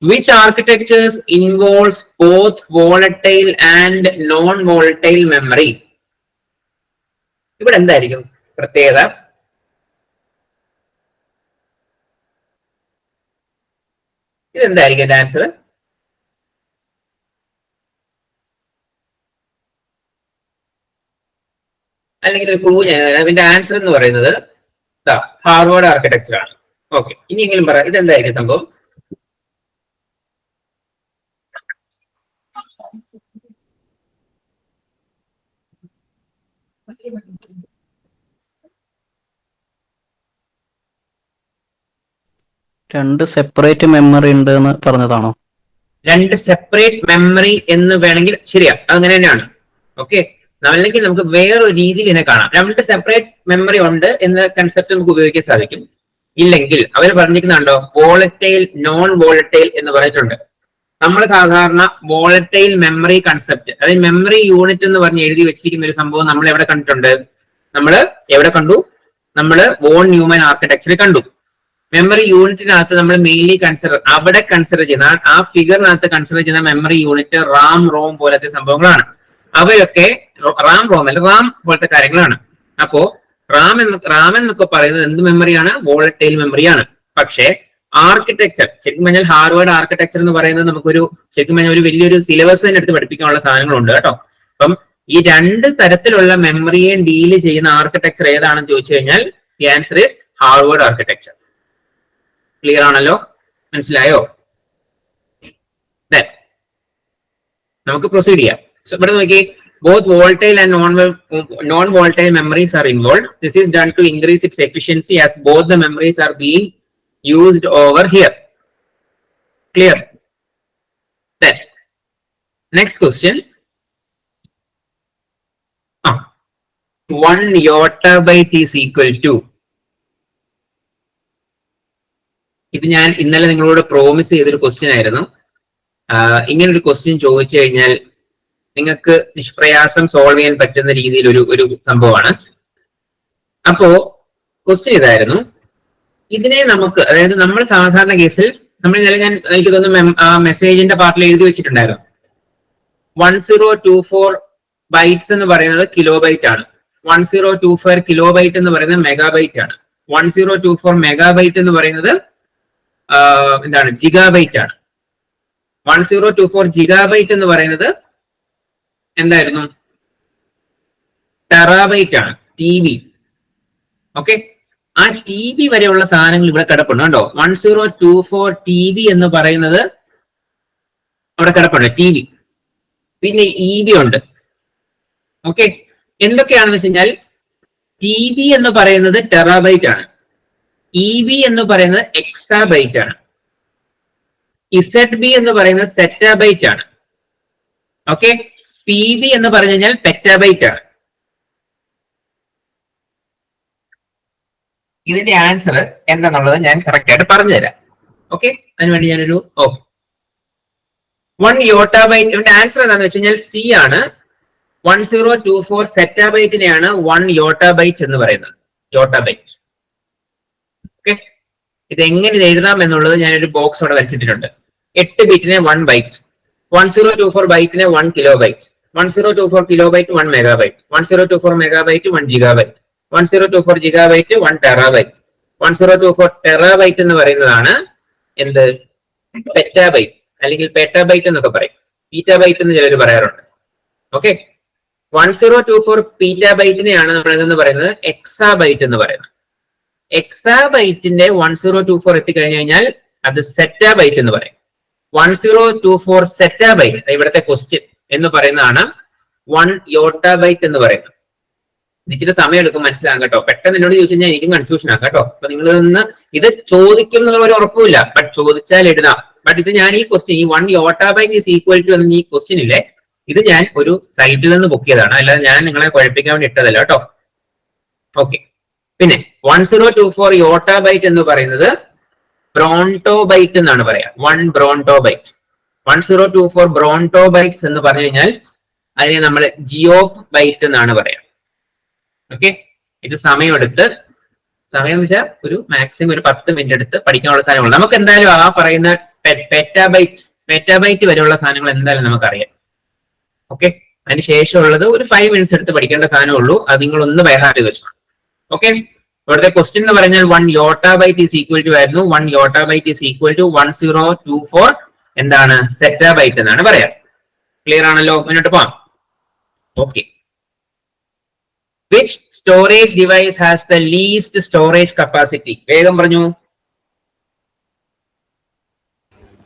which architectures involves both volatile and non-volatile memory? ഇവിടെ എന്തായിരിക്കും പ്രത്യേകത? ഇതെന്തായിരിക്കും ആൻസർ? അല്ലെങ്കിൽ ഒരു ക്ലൂ ഇതിന്റെ ആൻസർ എന്ന് പറയുന്നത് ഹാർവേഡ് ആർക്കിടെക്ചർ ആണ്. ഓക്കെ, ഇനിയെങ്കിലും പറയാം ഇതെന്തായിരിക്കും സംഭവം? രണ്ട് സെപ്പറേറ്റ് മെമ്മറി ഉണ്ട് എന്ന് പറഞ്ഞതാണോ? 2 സെപ്പറേറ്റ് മെമ്മറി എന്ന് വേണമെങ്കിൽ ശരിയാ, അങ്ങനെ തന്നെയാണ്. ഓക്കെ, അല്ലെങ്കിൽ നമുക്ക് വേറൊരു രീതിയിൽ ഇതിനെ കാണാം. രണ്ട് സെപ്പറേറ്റ് മെമ്മറി ഉണ്ട് എന്ന കൺസെപ്റ്റ് നമുക്ക് ഉപയോഗിക്കാൻ സാധിക്കും. ഇല്ലെങ്കിൽ അവർ പറഞ്ഞിരിക്കുന്നുണ്ടോ വോളറ്റൈൽ നോൺ വോളറ്റൈൽ എന്ന് പറഞ്ഞിട്ടുണ്ട്. നമ്മൾ സാധാരണ വോളറ്റൈൽ മെമ്മറി കൺസെപ്റ്റ്, അതായത് മെമ്മറി യൂണിറ്റ് എന്ന് പറഞ്ഞ് എഴുതി വെച്ചിരിക്കുന്ന ഒരു സംഭവം നമ്മൾ എവിടെ കണ്ടിട്ടുണ്ട്? നമ്മൾ എവിടെ കണ്ടു? നമ്മൾ വോൺ ന്യൂമാൻ ആർക്കിടെക്ചറിൽ കണ്ടു. മെമ്മറി യൂണിറ്റിനകത്ത് നമ്മൾ മെയിൻലി കൺസിഡർ ചെയ്യുന്ന ആ ഫിഗറിനകത്ത് കൺസിഡർ ചെയ്യുന്ന മെമ്മറി യൂണിറ്റ് റാം റോം പോലത്തെ സംഭവങ്ങളാണ്. അവയൊക്കെ റാം റോം അല്ല റാം പോലത്തെ കാര്യങ്ങളാണ്. അപ്പോ റാം എന്നൊക്കെ പറയുന്നത് എന്ത് മെമ്മറിയാണ്? വോളറ്റൈൽ മെമ്മറിയാണ്. പക്ഷേ ആർക്കിടെക്ചർ ശരിക്കും പറഞ്ഞാൽ ഹാർവേഡ് ആർക്കിടെക്ചർ എന്ന് പറയുന്നത് നമുക്കൊരു ശരിക്കും പറഞ്ഞാൽ ഒരു വലിയൊരു സിലബസ് തന്നെ എടുത്ത് പഠിപ്പിക്കാനുള്ള സാധനങ്ങളുണ്ട് കേട്ടോ. അപ്പം ഈ രണ്ട് തരത്തിലുള്ള മെമ്മറിയെ ഡീല് ചെയ്യുന്ന ആർക്കിടെക്ചർ ഏതാണെന്ന് ചോദിച്ചു കഴിഞ്ഞാൽ the answer is Harvard architecture. Clear ആണല്ലോ? മനസ്സിലായോ? നമുക്ക് പ്രൊസീഡ് ചെയ്യാം. ഇവിടെ നോക്കി, both volatile and non-volatile memories are involved. This is done to increase its efficiency as both the memories are being used over here. Clear? Then next question. 1 yottabyte is equal to. ഇത് ഞാൻ ഇന്നലെ നിങ്ങളോട് promise ചെയ്തൊരു question ആയിരുന്നു. ഇങ്ങനൊരു question ചോദിച്ചു കഴിഞ്ഞാൽ നിങ്ങൾക്ക് നിഷ്പ്രയാസം സോൾവ് ചെയ്യാൻ പറ്റുന്ന രീതിയിൽ ഒരു സംഭവമാണ്. അപ്പോ ക്വസ്റ്റ്യൻ ഇതായിരുന്നു, ഇതിനെ നമുക്ക്, അതായത് നമ്മൾ സാധാരണ കേസിൽ നമ്മൾ ഇന്നലെ എനിക്ക് തോന്നുന്നു മെസ്സേജിന്റെ പാർട്ടിൽ എഴുതി വെച്ചിട്ടുണ്ടായിരുന്നു 1024 ബൈറ്റ്സ് എന്ന് പറയുന്നത് കിലോബൈറ്റ് ആണ്, 1024 കിലോബൈറ്റ് എന്ന് പറയുന്നത് മെഗാബൈറ്റ് ആണ്, 1024 മെഗാബൈറ്റ് എന്ന് പറയുന്നത് എന്താണ് ജിഗാബൈറ്റ് ആണ്, 1024 ജിഗാബൈറ്റ് എന്ന് പറയുന്നത് എന്തായിരുന്നു ടെറാബൈറ്റ് ആണ്, ടി ബി. ഓക്കെ, ആ ടി ബി വരെയുള്ള സാധനങ്ങൾ ഇവിടെ കിടപ്പുണ്ട് കേട്ടോ. 1024 ടി ബി എന്ന് പറയുന്നത് അവിടെ കിടപ്പുണ്ട്, ടി ബി. പിന്നെ ഇ ബി ഉണ്ട്. ഓക്കെ, എന്തൊക്കെയാണെന്ന് വെച്ച് കഴിഞ്ഞാൽ ടി ബി എന്ന് പറയുന്നത് ടെറാബൈറ്റ് ആണ്, ഇ ബി എന്ന് പറയുന്നത് എക്സാബൈറ്റ് ആണ്, ഇസഡ് ബി എന്ന് പറയുന്നത് സെറ്റാബൈറ്റ് ആണ്. ഓക്കെ, പി ബി എന്ന് പറഞ്ഞു കഴിഞ്ഞാൽ പെറ്റാബൈറ്റ് ആണ്. ഇതിന്റെ ആൻസർ എന്താണെന്നുള്ളത് ഞാൻ കറക്റ്റ് ആയിട്ട് പറഞ്ഞുതരാം. ഓക്കെ, അതിനുവേണ്ടി ഞാനൊരു 1 യോട്ടാബൈറ്റ്, ഇതിന്റെ ആൻസർ എന്താണെന്ന് വെച്ച് കഴിഞ്ഞാൽ സി ആണ്. 1024 സെറ്റാബൈറ്റിനെയാണ് 1 യോട്ടാബൈറ്റ് എന്ന് പറയുന്നത്, യോട്ടാബൈറ്റ്. ഓക്കെ, ഇത് എങ്ങനെ എഴുതാം എന്നുള്ളത് ഞാനൊരു ബോക്സ് അവിടെ വരച്ചിട്ടുണ്ട്. 8 ബിറ്റിനെ 1 ബൈറ്റ്, 1024 ബൈറ്റിനെ 1 kilobyte, 1024 kilobyte 1 megabyte, 1024 megabyte 1 gigabyte, 1024 gigabyte 1 terabyte, 1024 terabyte എന്ന് പറയുന്നതാണ് എന്ത് പെറ്റാബൈറ്റ് അല്ലെങ്കിൽ പെറ്റാബൈറ്റ് എന്നൊക്കെ പറയും, പീറ്റാബൈറ്റ് എന്ന് ചിലർ പറയാറുണ്ട്. ഓക്കെ, 1024 പീറ്റാബൈറ്റിനെയാണ് നമ്മൾ എന്തെന്ന് പറയുന്നത് എക്സാബൈറ്റ് എന്ന് പറയുന്നത്. എക്സാബൈറ്റിന്റെ 1024 എത്തിക്കഴിഞ്ഞു കഴിഞ്ഞാൽ അത് സെറ്റാബൈറ്റ് എന്ന് പറയും. 1024 സെറ്റാബൈറ്റ് ഇവിടുത്തെ ക്വസ്റ്റ്യൻ എന്ന് പറയുന്നതാണ് 1 യോട്ടാബൈറ്റ് എന്ന് പറയുന്നത്. ഇച്ചിരി സമയം എടുക്കും മനസ്സിലാകാം കേട്ടോ. പെട്ടെന്ന് എന്നോട് ചോദിച്ചു കഴിഞ്ഞാൽ എനിക്കും കൺഫ്യൂഷൻ ആക്കാം കേട്ടോ. അപ്പൊ നിങ്ങൾ ഇത് ചോദിക്കും എന്നുള്ള ഒരു ഉറപ്പുമില്ല, ബട്ട് ചോദിച്ചാൽ എഴുതാം. ബട്ട് ഇത് ഞാൻ ഈ ക്വസ്റ്റ്യൻ, ഈ 1 യോട്ടാബൈറ്റ് ഈസ് ഈക്വൽ ടു എന്ന ഈ ക്വസ്റ്റ്യൻ ഇല്ലേ, ഇത് ഞാൻ ഒരു സൈറ്റിൽ നിന്ന് ബുക്ക് ചെയ്തതാണ്, അല്ലാതെ ഞാൻ നിങ്ങളെ കുഴപ്പിക്കാൻ വേണ്ടി ഇട്ടതല്ല കേട്ടോ. ഓക്കെ, പിന്നെ 1024 യോട്ടാബൈറ്റ് എന്ന് പറയുന്നത് ബ്രോൺടോബൈറ്റ് എന്നാണ് പറയാ, 1 ബ്രോൺടോബൈറ്റ്. 1024 ബ്രോൺടോബൈറ്റ്സ് എന്ന് പറഞ്ഞു കഴിഞ്ഞാൽ അതിനെ നമ്മൾ ജിയോ ബൈറ്റ് എന്നാണ് പറയാ. ഓക്കെ, ഇത് സമയമെടുത്ത്, സമയം എന്ന് വെച്ചാൽ ഒരു മാക്സിമം ഒരു 10 മിനിറ്റ് എടുത്ത് പഠിക്കാനുള്ള സാധനങ്ങൾ നമുക്ക് എന്തായാലും ആ പറയുന്ന പെറ്റാബൈറ്റ് വരെയുള്ള സാധനങ്ങൾ എന്തായാലും നമുക്കറിയാം. ഓക്കെ, അതിന് ശേഷമുള്ളത് ഒരു 5 മിനിറ്റ്സ് എടുത്ത് പഠിക്കേണ്ട സാധനമേ ഉള്ളൂ. അത് നിങ്ങളൊന്ന് ബൈഹാർട്ട് ചെയ്ത് വെച്ചോളൂ. ഓക്കെ, ഇവിടുത്തെ ക്വസ്റ്റ്യൻ എന്ന് പറഞ്ഞാൽ 1 യോട്ടാബൈറ്റ് ഈസ് ഈക്വൽ ടു ആയിരുന്നു. 1 യോട്ടാബൈറ്റ് ഈസ് ഈക്വൽ ടു 1024 എന്താണ് സെറ്റാബൈറ്റ് എന്നാണ് പറയാം. ക്ലിയർ ആണല്ലോ? മുന്നോട്ട് പോവാം. Okay, which storage device has the least storage capacity? വേഗം പറഞ്ഞു.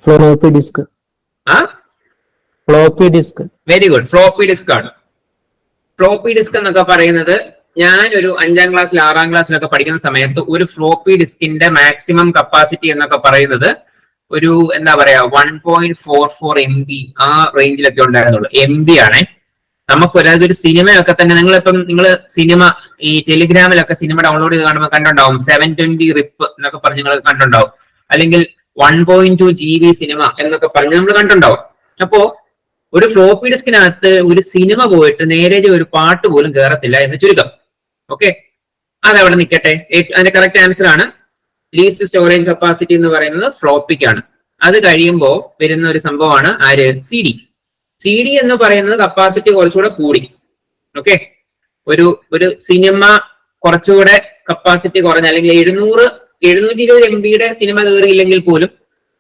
Floppy disk. Floppy disk. Very good, floppy disk ആണ്. ഫ്ലോപ്പി ഡിസ്ക് എന്നൊക്കെ പറയുന്നത് ഞാൻ ഒരു 5ാം ക്ലാസ്സിൽ 6ാം ക്ലാസ്സിലൊക്കെ പഠിക്കുന്ന സമയത്ത് ഒരു ഫ്ലോപ്പി ഡിസ്കിന്റെ മാക്സിമം കപ്പാസിറ്റി എന്നൊക്കെ പറയുന്നത് ഒരു എന്താ പറയാ 1.44 MB ആ റേഞ്ചിലൊക്കെ ഉണ്ടായിരുന്നുള്ളൂ. MB ആണേ. നമുക്ക് അതായത് ഒരു സിനിമയൊക്കെ തന്നെ നിങ്ങൾ സിനിമ ഈ ടെലിഗ്രാമിലൊക്കെ സിനിമ ഡൗൺലോഡ് ചെയ്ത് കാണുമ്പോൾ കണ്ടുണ്ടാവും 720 റിപ്പ് എന്നൊക്കെ പറഞ്ഞ് നിങ്ങൾ കണ്ടുണ്ടാവും, അല്ലെങ്കിൽ 1.2 GB സിനിമ എന്നൊക്കെ പറഞ്ഞ് നമ്മൾ കണ്ടുണ്ടാവും. അപ്പോ ഒരു ഫ്ലോപ്പി ഡിസ്കിനകത്ത് ഒരു സിനിമ പോയിട്ട് നേരെ ഒരു പാട്ട് പോലും കയറത്തില്ല എന്ന് ചുരുക്കം. ഓക്കെ, അതവിടെ നിൽക്കട്ടെ. അതിന്റെ കറക്റ്റ് ആൻസർ ആണ് ലീസ്റ്റ് സ്റ്റോറേജ് കപ്പാസിറ്റി എന്ന് പറയുന്നത് ഫ്ലോപ്പിക്കാണ്. അത് കഴിയുമ്പോൾ വരുന്ന ഒരു സംഭവമാണ് ആര്? സി ഡി എന്ന് പറയുന്നത് കപ്പാസിറ്റി കുറച്ചുകൂടെ കൂടി. ഓക്കെ, ഒരു സിനിമ കുറച്ചുകൂടെ കപ്പാസിറ്റി കുറഞ്ഞ, അല്ലെങ്കിൽ 720 MB സിനിമ കയറിയില്ലെങ്കിൽ പോലും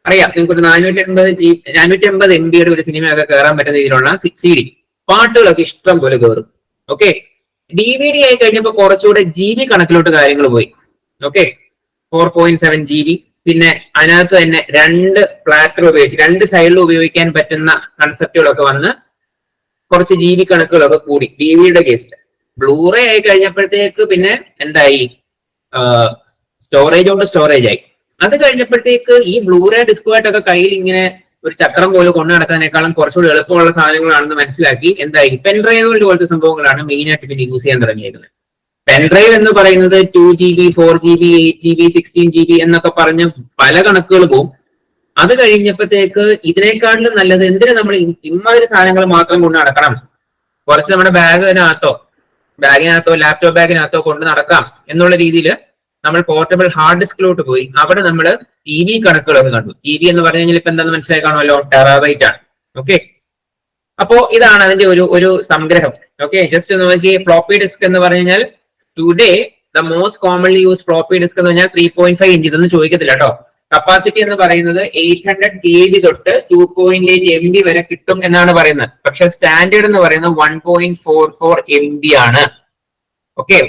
അറിയാം നിങ്ങൾക്ക് ഒരു 450 MB ഒരു സിനിമയൊക്കെ കയറാൻ പറ്റുന്ന രീതിയിലുള്ള സി ഡി പാട്ടുകളൊക്കെ ഇഷ്ടം പോലെ കയറും. ഓക്കെ, DVD ആയി കഴിഞ്ഞപ്പോൾ കുറച്ചുകൂടെ GB കണക്കിലോട്ട് കാര്യങ്ങൾ പോയി. Okay, 4.7 GB. പിന്നെ അതിനകത്ത് തന്നെ 2 പ്ലാറ്റർ ഉപയോഗിച്ച് 2 സൈഡിൽ ഉപയോഗിക്കാൻ പറ്റുന്ന കൺസെപ്റ്റുകളൊക്കെ വന്ന് കുറച്ച് GB കണക്കുകളൊക്കെ കൂടി DVDയുടെ കേസിൽ. ബ്ലൂറേ ആയി കഴിഞ്ഞപ്പോഴത്തേക്ക് പിന്നെ എന്തായി? സ്റ്റോറേജ് കൊണ്ട് സ്റ്റോറേജ് ആയി. അത് കഴിഞ്ഞപ്പോഴത്തേക്ക് ഈ ബ്ലൂറേ ഡിസ്കുമായിട്ടൊക്കെ കയ്യിൽ ഇങ്ങനെ ഒരു ചക്രം പോലെ കൊണ്ടു നടക്കാനേക്കാളും കുറച്ചുകൂടി എളുപ്പമുള്ള സാധനങ്ങളാണെന്ന് മനസ്സിലാക്കി എന്തായി? പെൻഡ്രൈവുകൾ പോലത്തെ സംഭവങ്ങളാണ് മെയിൻ ആയിട്ട് പിന്നെ യൂസ് ചെയ്യാൻ തുടങ്ങിയിരിക്കുന്നത്. പെൻഡ്രൈവ് എന്ന് പറയുന്നത് 2 GB, 4 GB, 8 GB, 16 GB എന്നൊക്കെ പറഞ്ഞ് പല കണക്കുകൾ പോവും. അത് കഴിഞ്ഞപ്പോഴത്തേക്ക് ഇതിനേക്കാളും നല്ലത് എന്തിനാ നമ്മൾ ഇമ്മാതിരി സാധനങ്ങൾ മാത്രം കൊണ്ട് നടക്കണം, കുറച്ച് നമ്മുടെ ബാഗിനകത്തോ ലാപ്ടോപ്പ് ബാഗിനകത്തോ കൊണ്ട് നടക്കാം എന്നുള്ള രീതിയിൽ നമ്മൾ പോർട്ടബിൾ ഹാർഡ് ഡിസ്കിലോട്ട് പോയി. അവിടെ നമ്മൾ TV കണക്കുകളൊക്കെ കണ്ടു. TV എന്ന് പറഞ്ഞു കഴിഞ്ഞാൽ ഇപ്പൊ എന്താണെന്ന് മനസ്സിലായി കാണുമല്ലോ, ടെറാബൈറ്റ് ആണ്. ഓക്കെ, അപ്പോ ഇതാണ് അതിന്റെ ഒരു സംഗ്രഹം. ഓക്കെ, ജസ്റ്റ് നോക്കി ഫ്ലോപ്പി ഡിസ്ക് എന്ന് പറഞ്ഞു കഴിഞ്ഞാൽ today the most commonly use floppy disk എന്ന് പറഞ്ഞാൽ 3.5 ഇഞ്ച്. ഇതൊന്നും ചോദിക്കത്തില്ല കേട്ടോ. കപ്പാസിറ്റി എന്ന് പറയുന്നത് 800 KB തൊട്ട് 2.8 MB വരെ കിട്ടും എന്നാണ് പറയുന്നത്. പക്ഷെ സ്റ്റാൻഡേർഡ് എന്ന് പറയുന്നത് 1.44 MB ആണ്. ഓക്കെ,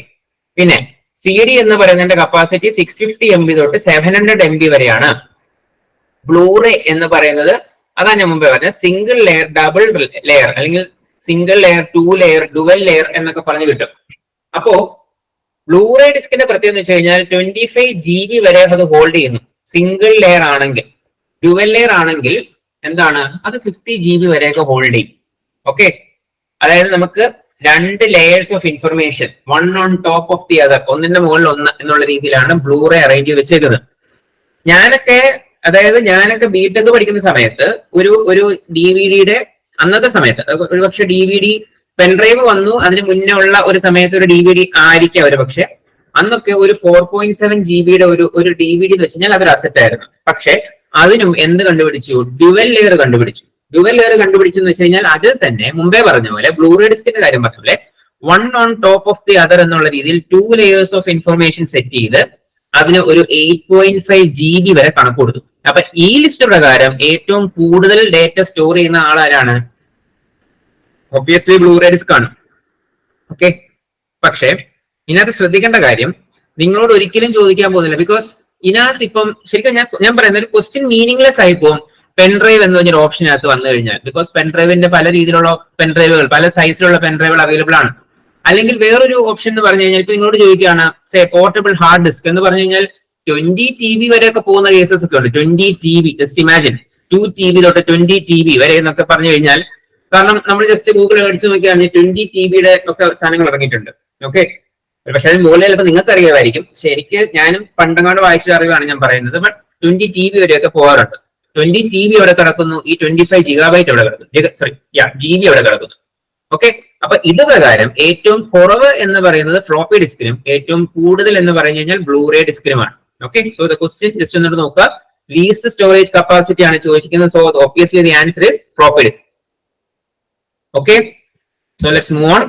പിന്നെ CD എന്ന് പറയുന്നതിന്റെ കപ്പാസിറ്റി 650 MB തൊട്ട് 700 MB വരെയാണ്. ബ്ലൂറേ എന്ന് പറയുന്നത് അതാ ഞാൻ മുമ്പേ പറഞ്ഞത് സിംഗിൾ ലെയർ, ഡബിൾ ലെയർ, അല്ലെങ്കിൽ single layer, 2 layer, dual layer എന്നൊക്കെ പറഞ്ഞു കിട്ടും. അപ്പോ ബ്ലൂറേ ഡിസ്കിന്റെ പ്രത്യേകത എന്ന് വെച്ച് കഴിഞ്ഞാൽ 25 GB വരെ അത് ഹോൾഡ് ചെയ്യുന്നു സിംഗിൾ ലെയർ ആണെങ്കിൽ. ഡുവൽ ലെയർ ആണെങ്കിൽ എന്താണ്? അത് 50 GB വരെയൊക്കെ ഹോൾഡ് ചെയ്യും. ഓക്കെ, അതായത് നമുക്ക് 2 layers of information, one on top of the other, ഒന്നിന്റെ മുകളിൽ ഒന്ന് എന്നുള്ള രീതിയിലാണ് ബ്ലൂറേ അറേഞ്ച് ചെയ്ത് വെച്ചേക്കുന്നത്. ഞാനൊക്കെ ബിടെക് പഠിക്കുന്ന സമയത്ത് ഒരു DVD അന്നത്തെ സമയത്ത് ഒരുപക്ഷെ DVD പെൻഡ്രൈവ് വന്നു, അതിന് മുന്നേ ഉള്ള ഒരു സമയത്ത് ഒരു DVD ആയിരിക്കാം ഒരു പക്ഷെ. അന്നൊക്കെ ഒരു 4.7 GB ഒരു DVD എന്ന് വെച്ച് കഴിഞ്ഞാൽ അതൊരു അസറ്റ് ആയിരുന്നു. പക്ഷെ അതിനും എന്ത് കണ്ടുപിടിച്ചു? ഡ്യുവൽ ലെയർ കണ്ടുപിടിച്ചു. ഡ്യുവൽ ലെയർ കണ്ടുപിടിച്ചെന്ന് വെച്ച് കഴിഞ്ഞാൽ അതിൽ തന്നെ മുമ്പേ പറഞ്ഞ പോലെ ബ്ലൂറേ ഡിസ്കിന്റെ കാര്യം പറഞ്ഞ പോലെ one on top of the other എന്നുള്ള രീതിയിൽ 2 ലെയേഴ്സ് ഓഫ് ഇൻഫർമേഷൻ സെറ്റ് ചെയ്ത് അതിന് ഒരു 8.5 GB വരെ കണക്ക് കൊടുത്തു. അപ്പൊ ഈ ലിസ്റ്റ് പ്രകാരം ഏറ്റവും കൂടുതൽ ഡേറ്റ സ്റ്റോർ ചെയ്യുന്ന ആളാരാണ്? ഒബ്വിയസ്ലി ബ്ലൂറേ ഡിസ്ക് ആണ്. ഓക്കെ, പക്ഷേ ഇതിനകത്ത് ശ്രദ്ധിക്കേണ്ട കാര്യം നിങ്ങളോട് ഒരിക്കലും ചോദിക്കാൻ പോകുന്നില്ല. ബിക്കോസ് ഇതിനകത്ത് ഇപ്പം ശരിക്കും ഞാൻ പറയുന്ന ഒരു ക്വസ്റ്റ്യൻ മീനിങ്ലെസ് ആയി പോകും പെൻഡ്രൈവ് എന്ന് പറഞ്ഞൊരു ഓപ്ഷനകത്ത് വന്നു കഴിഞ്ഞാൽ. ബിക്കോസ് പെൻഡ്രൈവിന്റെ പല രീതിയിലുള്ള പെൻഡ്രൈവുകൾ, പല സൈസിലുള്ള പെൻഡ്രൈവുകൾ അവൈലബിൾ ആണ്. അല്ലെങ്കിൽ വേറൊരു ഓപ്ഷൻ എന്ന് പറഞ്ഞു കഴിഞ്ഞാൽ ഇപ്പൊ നിങ്ങളോട് ചോദിക്കുകയാണ് പോർട്ടബിൾ ഹാർഡ് ഡിസ്ക് എന്ന് പറഞ്ഞു കഴിഞ്ഞാൽ 20 TB വരെയൊക്കെ പോകുന്ന കേസസ് ഒക്കെ ഉണ്ട്. 20 TB, ജസ്റ്റ് ഇമാജിൻ 2 TB തൊട്ട് 20 TB വരെ എന്നൊക്കെ പറഞ്ഞു കഴിഞ്ഞാൽ, കാരണം നമ്മൾ ജസ്റ്റ് ഗൂഗിളിൽ അടിച്ചു നോക്കിയാണെങ്കിൽ 20 TBയുടെ ഒക്കെ സാധനങ്ങൾ ഇറങ്ങിയിട്ടുണ്ട്. ഓക്കെ, പക്ഷെ അതിന് മുകളിൽ ചിലപ്പോൾ നിങ്ങൾക്ക് അറിയാമായിരിക്കും. ശരിക്ക് ഞാനും പണ്ടങ്ങാണ്ട് വായിച്ച അറിവാണ് ഞാൻ പറയുന്നത്. ബട്ട് 20 TB വരെയൊക്കെ പോകാറുണ്ട്. 20 TB അവിടെ കിടക്കുന്നു, ഈ 25 GB അവിടെ കിടക്കുന്നു, GB അവിടെ കിടക്കുന്നു. ഓക്കെ, അപ്പൊ ഇത് പ്രകാരം ഏറ്റവും കുറവ് എന്ന് പറയുന്നത് ഫ്ലോപ്പി ഡിസ്കിനും ഏറ്റവും കൂടുതൽ എന്ന് പറഞ്ഞു കഴിഞ്ഞാൽ ബ്ലൂറേ ഡിസ്കിനുമാണ്. Okay, so the question just ഒന്നിട്ട് നോക്കുക. ലീസ്റ്റ് സ്റ്റോറേജ് കപ്പാസിറ്റി ആണ് ചോദിക്കുന്നത്. So obviously the answer is floppy disk. Okay, so let's move on.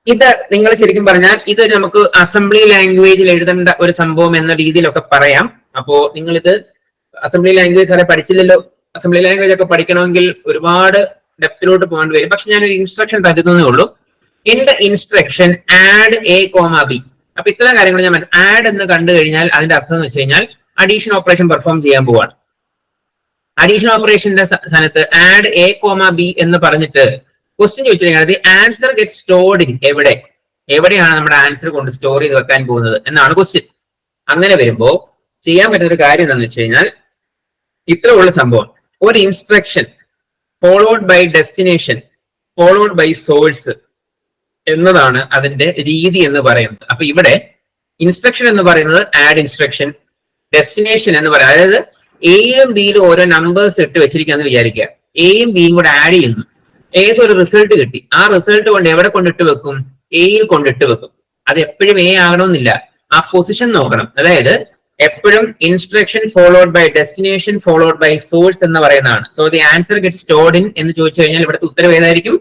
ഇത് നിങ്ങൾ ശരിക്കും പറഞ്ഞാൽ ഇത് നമുക്ക് അസംബ്ലി ലാംഗ്വേജിൽ എഴുതേണ്ട ഒരു സംഭവം എന്ന രീതിയിലൊക്കെ പറയാം. അപ്പോ നിങ്ങൾ ഇത് അസംബ്ലി ലാംഗ്വേജ് വരെ പഠിച്ചില്ലല്ലോ. അസംബ്ലി ലാംഗ്വേജ് ഒക്കെ പഠിക്കണമെങ്കിൽ ഒരുപാട് ഡെപ്തിലോട്ട് പോകേണ്ടി വരും. പക്ഷെ ഞാനൊരു ഇൻസ്ട്രക്ഷൻ തരുന്നതേ ഉള്ളൂ. In the instruction add A, B. അപ്പൊ ഇത്തരം കാര്യങ്ങൾ ഞാൻ ആഡ് എന്ന് കണ്ടു കഴിഞ്ഞാൽ അതിന്റെ അർത്ഥം എന്ന് വെച്ച് കഴിഞ്ഞാൽ അഡീഷൻ ഓപ്പറേഷൻ പെർഫോം ചെയ്യാൻ പോവാണ്. അഡീഷൻ ഓപ്പറേഷന്റെ സ്ഥാനത്ത് ആഡ് A, B എന്ന് പറഞ്ഞിട്ട് ക്വസ്റ്റ്യൻ ചോദിച്ചിരിക്കുന്നത് ആൻസർ ഗെറ്റ് സ്റ്റോർഡ് ഇൻ എവിടെയാണ് നമ്മുടെ ആൻസർ കൊണ്ട് സ്റ്റോർ ചെയ്ത് വെക്കാൻ പോകുന്നത് എന്നാണ് ക്വസ്റ്റ്യൻ. അങ്ങനെ വരുമ്പോ ചെയ്യാൻ പറ്റുന്ന ഒരു കാര്യം എന്താണെന്ന് വെച്ച് കഴിഞ്ഞാൽ ഇത്ര ഉള്ള സംഭവം, ഒരു instruction followed by destination followed by source എന്നതാണ് അതിന്റെ രീതി എന്ന് പറയുന്നത്. അപ്പൊ ഇവിടെ ഇൻസ്ട്രക്ഷൻ എന്ന് പറയുന്നത് ആഡ് ഇൻസ്ട്രക്ഷൻ, ഡെസ്റ്റിനേഷൻ എന്ന് പറയുന്നത് അതായത് എയും ബിയിലും ഓരോ നമ്പേഴ്സ് ഇട്ട് വെച്ചിരിക്കാന്ന് വിചാരിക്കുക. എയും ബിയും കൂടെ ആഡ് ചെയ്യുന്നു, ഏതൊരു റിസൾട്ട് കിട്ടി, ആ റിസൾട്ട് കൊണ്ട് എവിടെ കൊണ്ടിട്ട് വെക്കും? എയിൽ കൊണ്ടിട്ട് വെക്കും. അത് എപ്പോഴും എ ആകണമെന്നില്ല, ആ പൊസിഷൻ നോക്കണം. അതായത് എപ്പോഴും instruction followed by destination followed by source എന്ന് പറയുന്നതാണ്. So the answer get stored in എന്ന് ചോദിച്ചു കഴിഞ്ഞാൽ ഇവിടുത്തെ ഉത്തരം ഏതായിരിക്കും?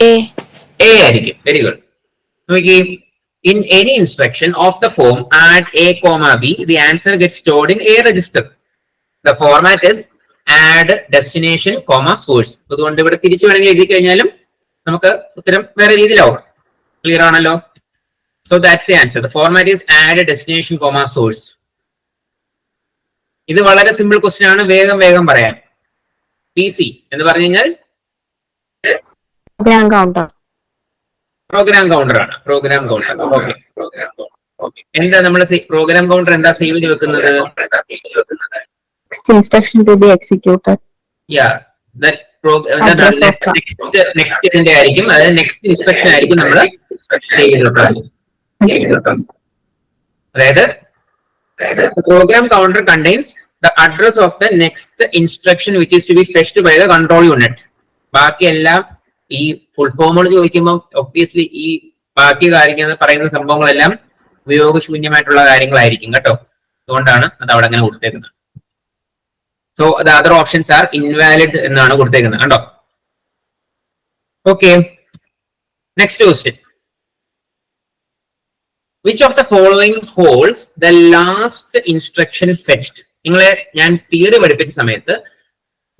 എ ആയിരിക്കും. Very good. നോക്കി, in any instruction of the form add a comma b, the answer gets stored in a register. The format is add destination comma source. അതുകൊണ്ട് ഇവിടെ തിരിച്ചു വേണമെങ്കിൽ എഴുതി കഴിഞ്ഞാലും നമുക്ക് ഉത്തരം വേറെ രീതിയിലാവും. ക്ലിയർ ആണല്ലോ? So that's the answer. The format is add destination comma source. ഇത് വളരെ സിമ്പിൾ ക്വസ്റ്റ്യൻ ആണ്, വേഗം വേഗം പറയാം. PC എന്ന് പറഞ്ഞു കഴിഞ്ഞാൽ പ്രോഗ്രാം കൗണ്ടർ ആണ്. Program counter. Okay, program counter. Okay, എന്താ നമ്മൾ പ്രോഗ്രാം കൗണ്ടർ എന്താ സേവ് ചെയ്ത് വെക്കുന്നത്? instruction to be executed. Yeah, that next ആയിരിക്കും, അതായത് നെക്സ്റ്റ് ഇൻസ്ട്രക്ഷൻ ആയിരിക്കും നമ്മൾ സേവ് ചെയ്ത് വെക്കുന്നത്. അതായത് program counter contains the address of the next instruction which is to be fetched by the control unit. ബാക്കിയെല്ലാം ഈ ഫുൾ ഫോമുകൾ ചോദിക്കുമ്പോൾ ഒബ്വിയസ്ലി ഈ ബാക്കി കാര്യങ്ങൾ പറയുന്ന സംഭവങ്ങളെല്ലാം ഉപയോഗശൂന്യമായിട്ടുള്ള കാര്യങ്ങളായിരിക്കും കേട്ടോ. അതുകൊണ്ടാണ് അത് അവിടെ അങ്ങനെ കൊടുത്തേക്കുന്നത്. So the other options are invalid എന്നാണ് കൊടുത്തേക്കുന്നത് കണ്ടോ. Okay, next question. Which of the following holes the last instruction fetched? നിങ്ങളെ ഞാൻ തിയറി പഠിപ്പിച്ച സമയത്ത്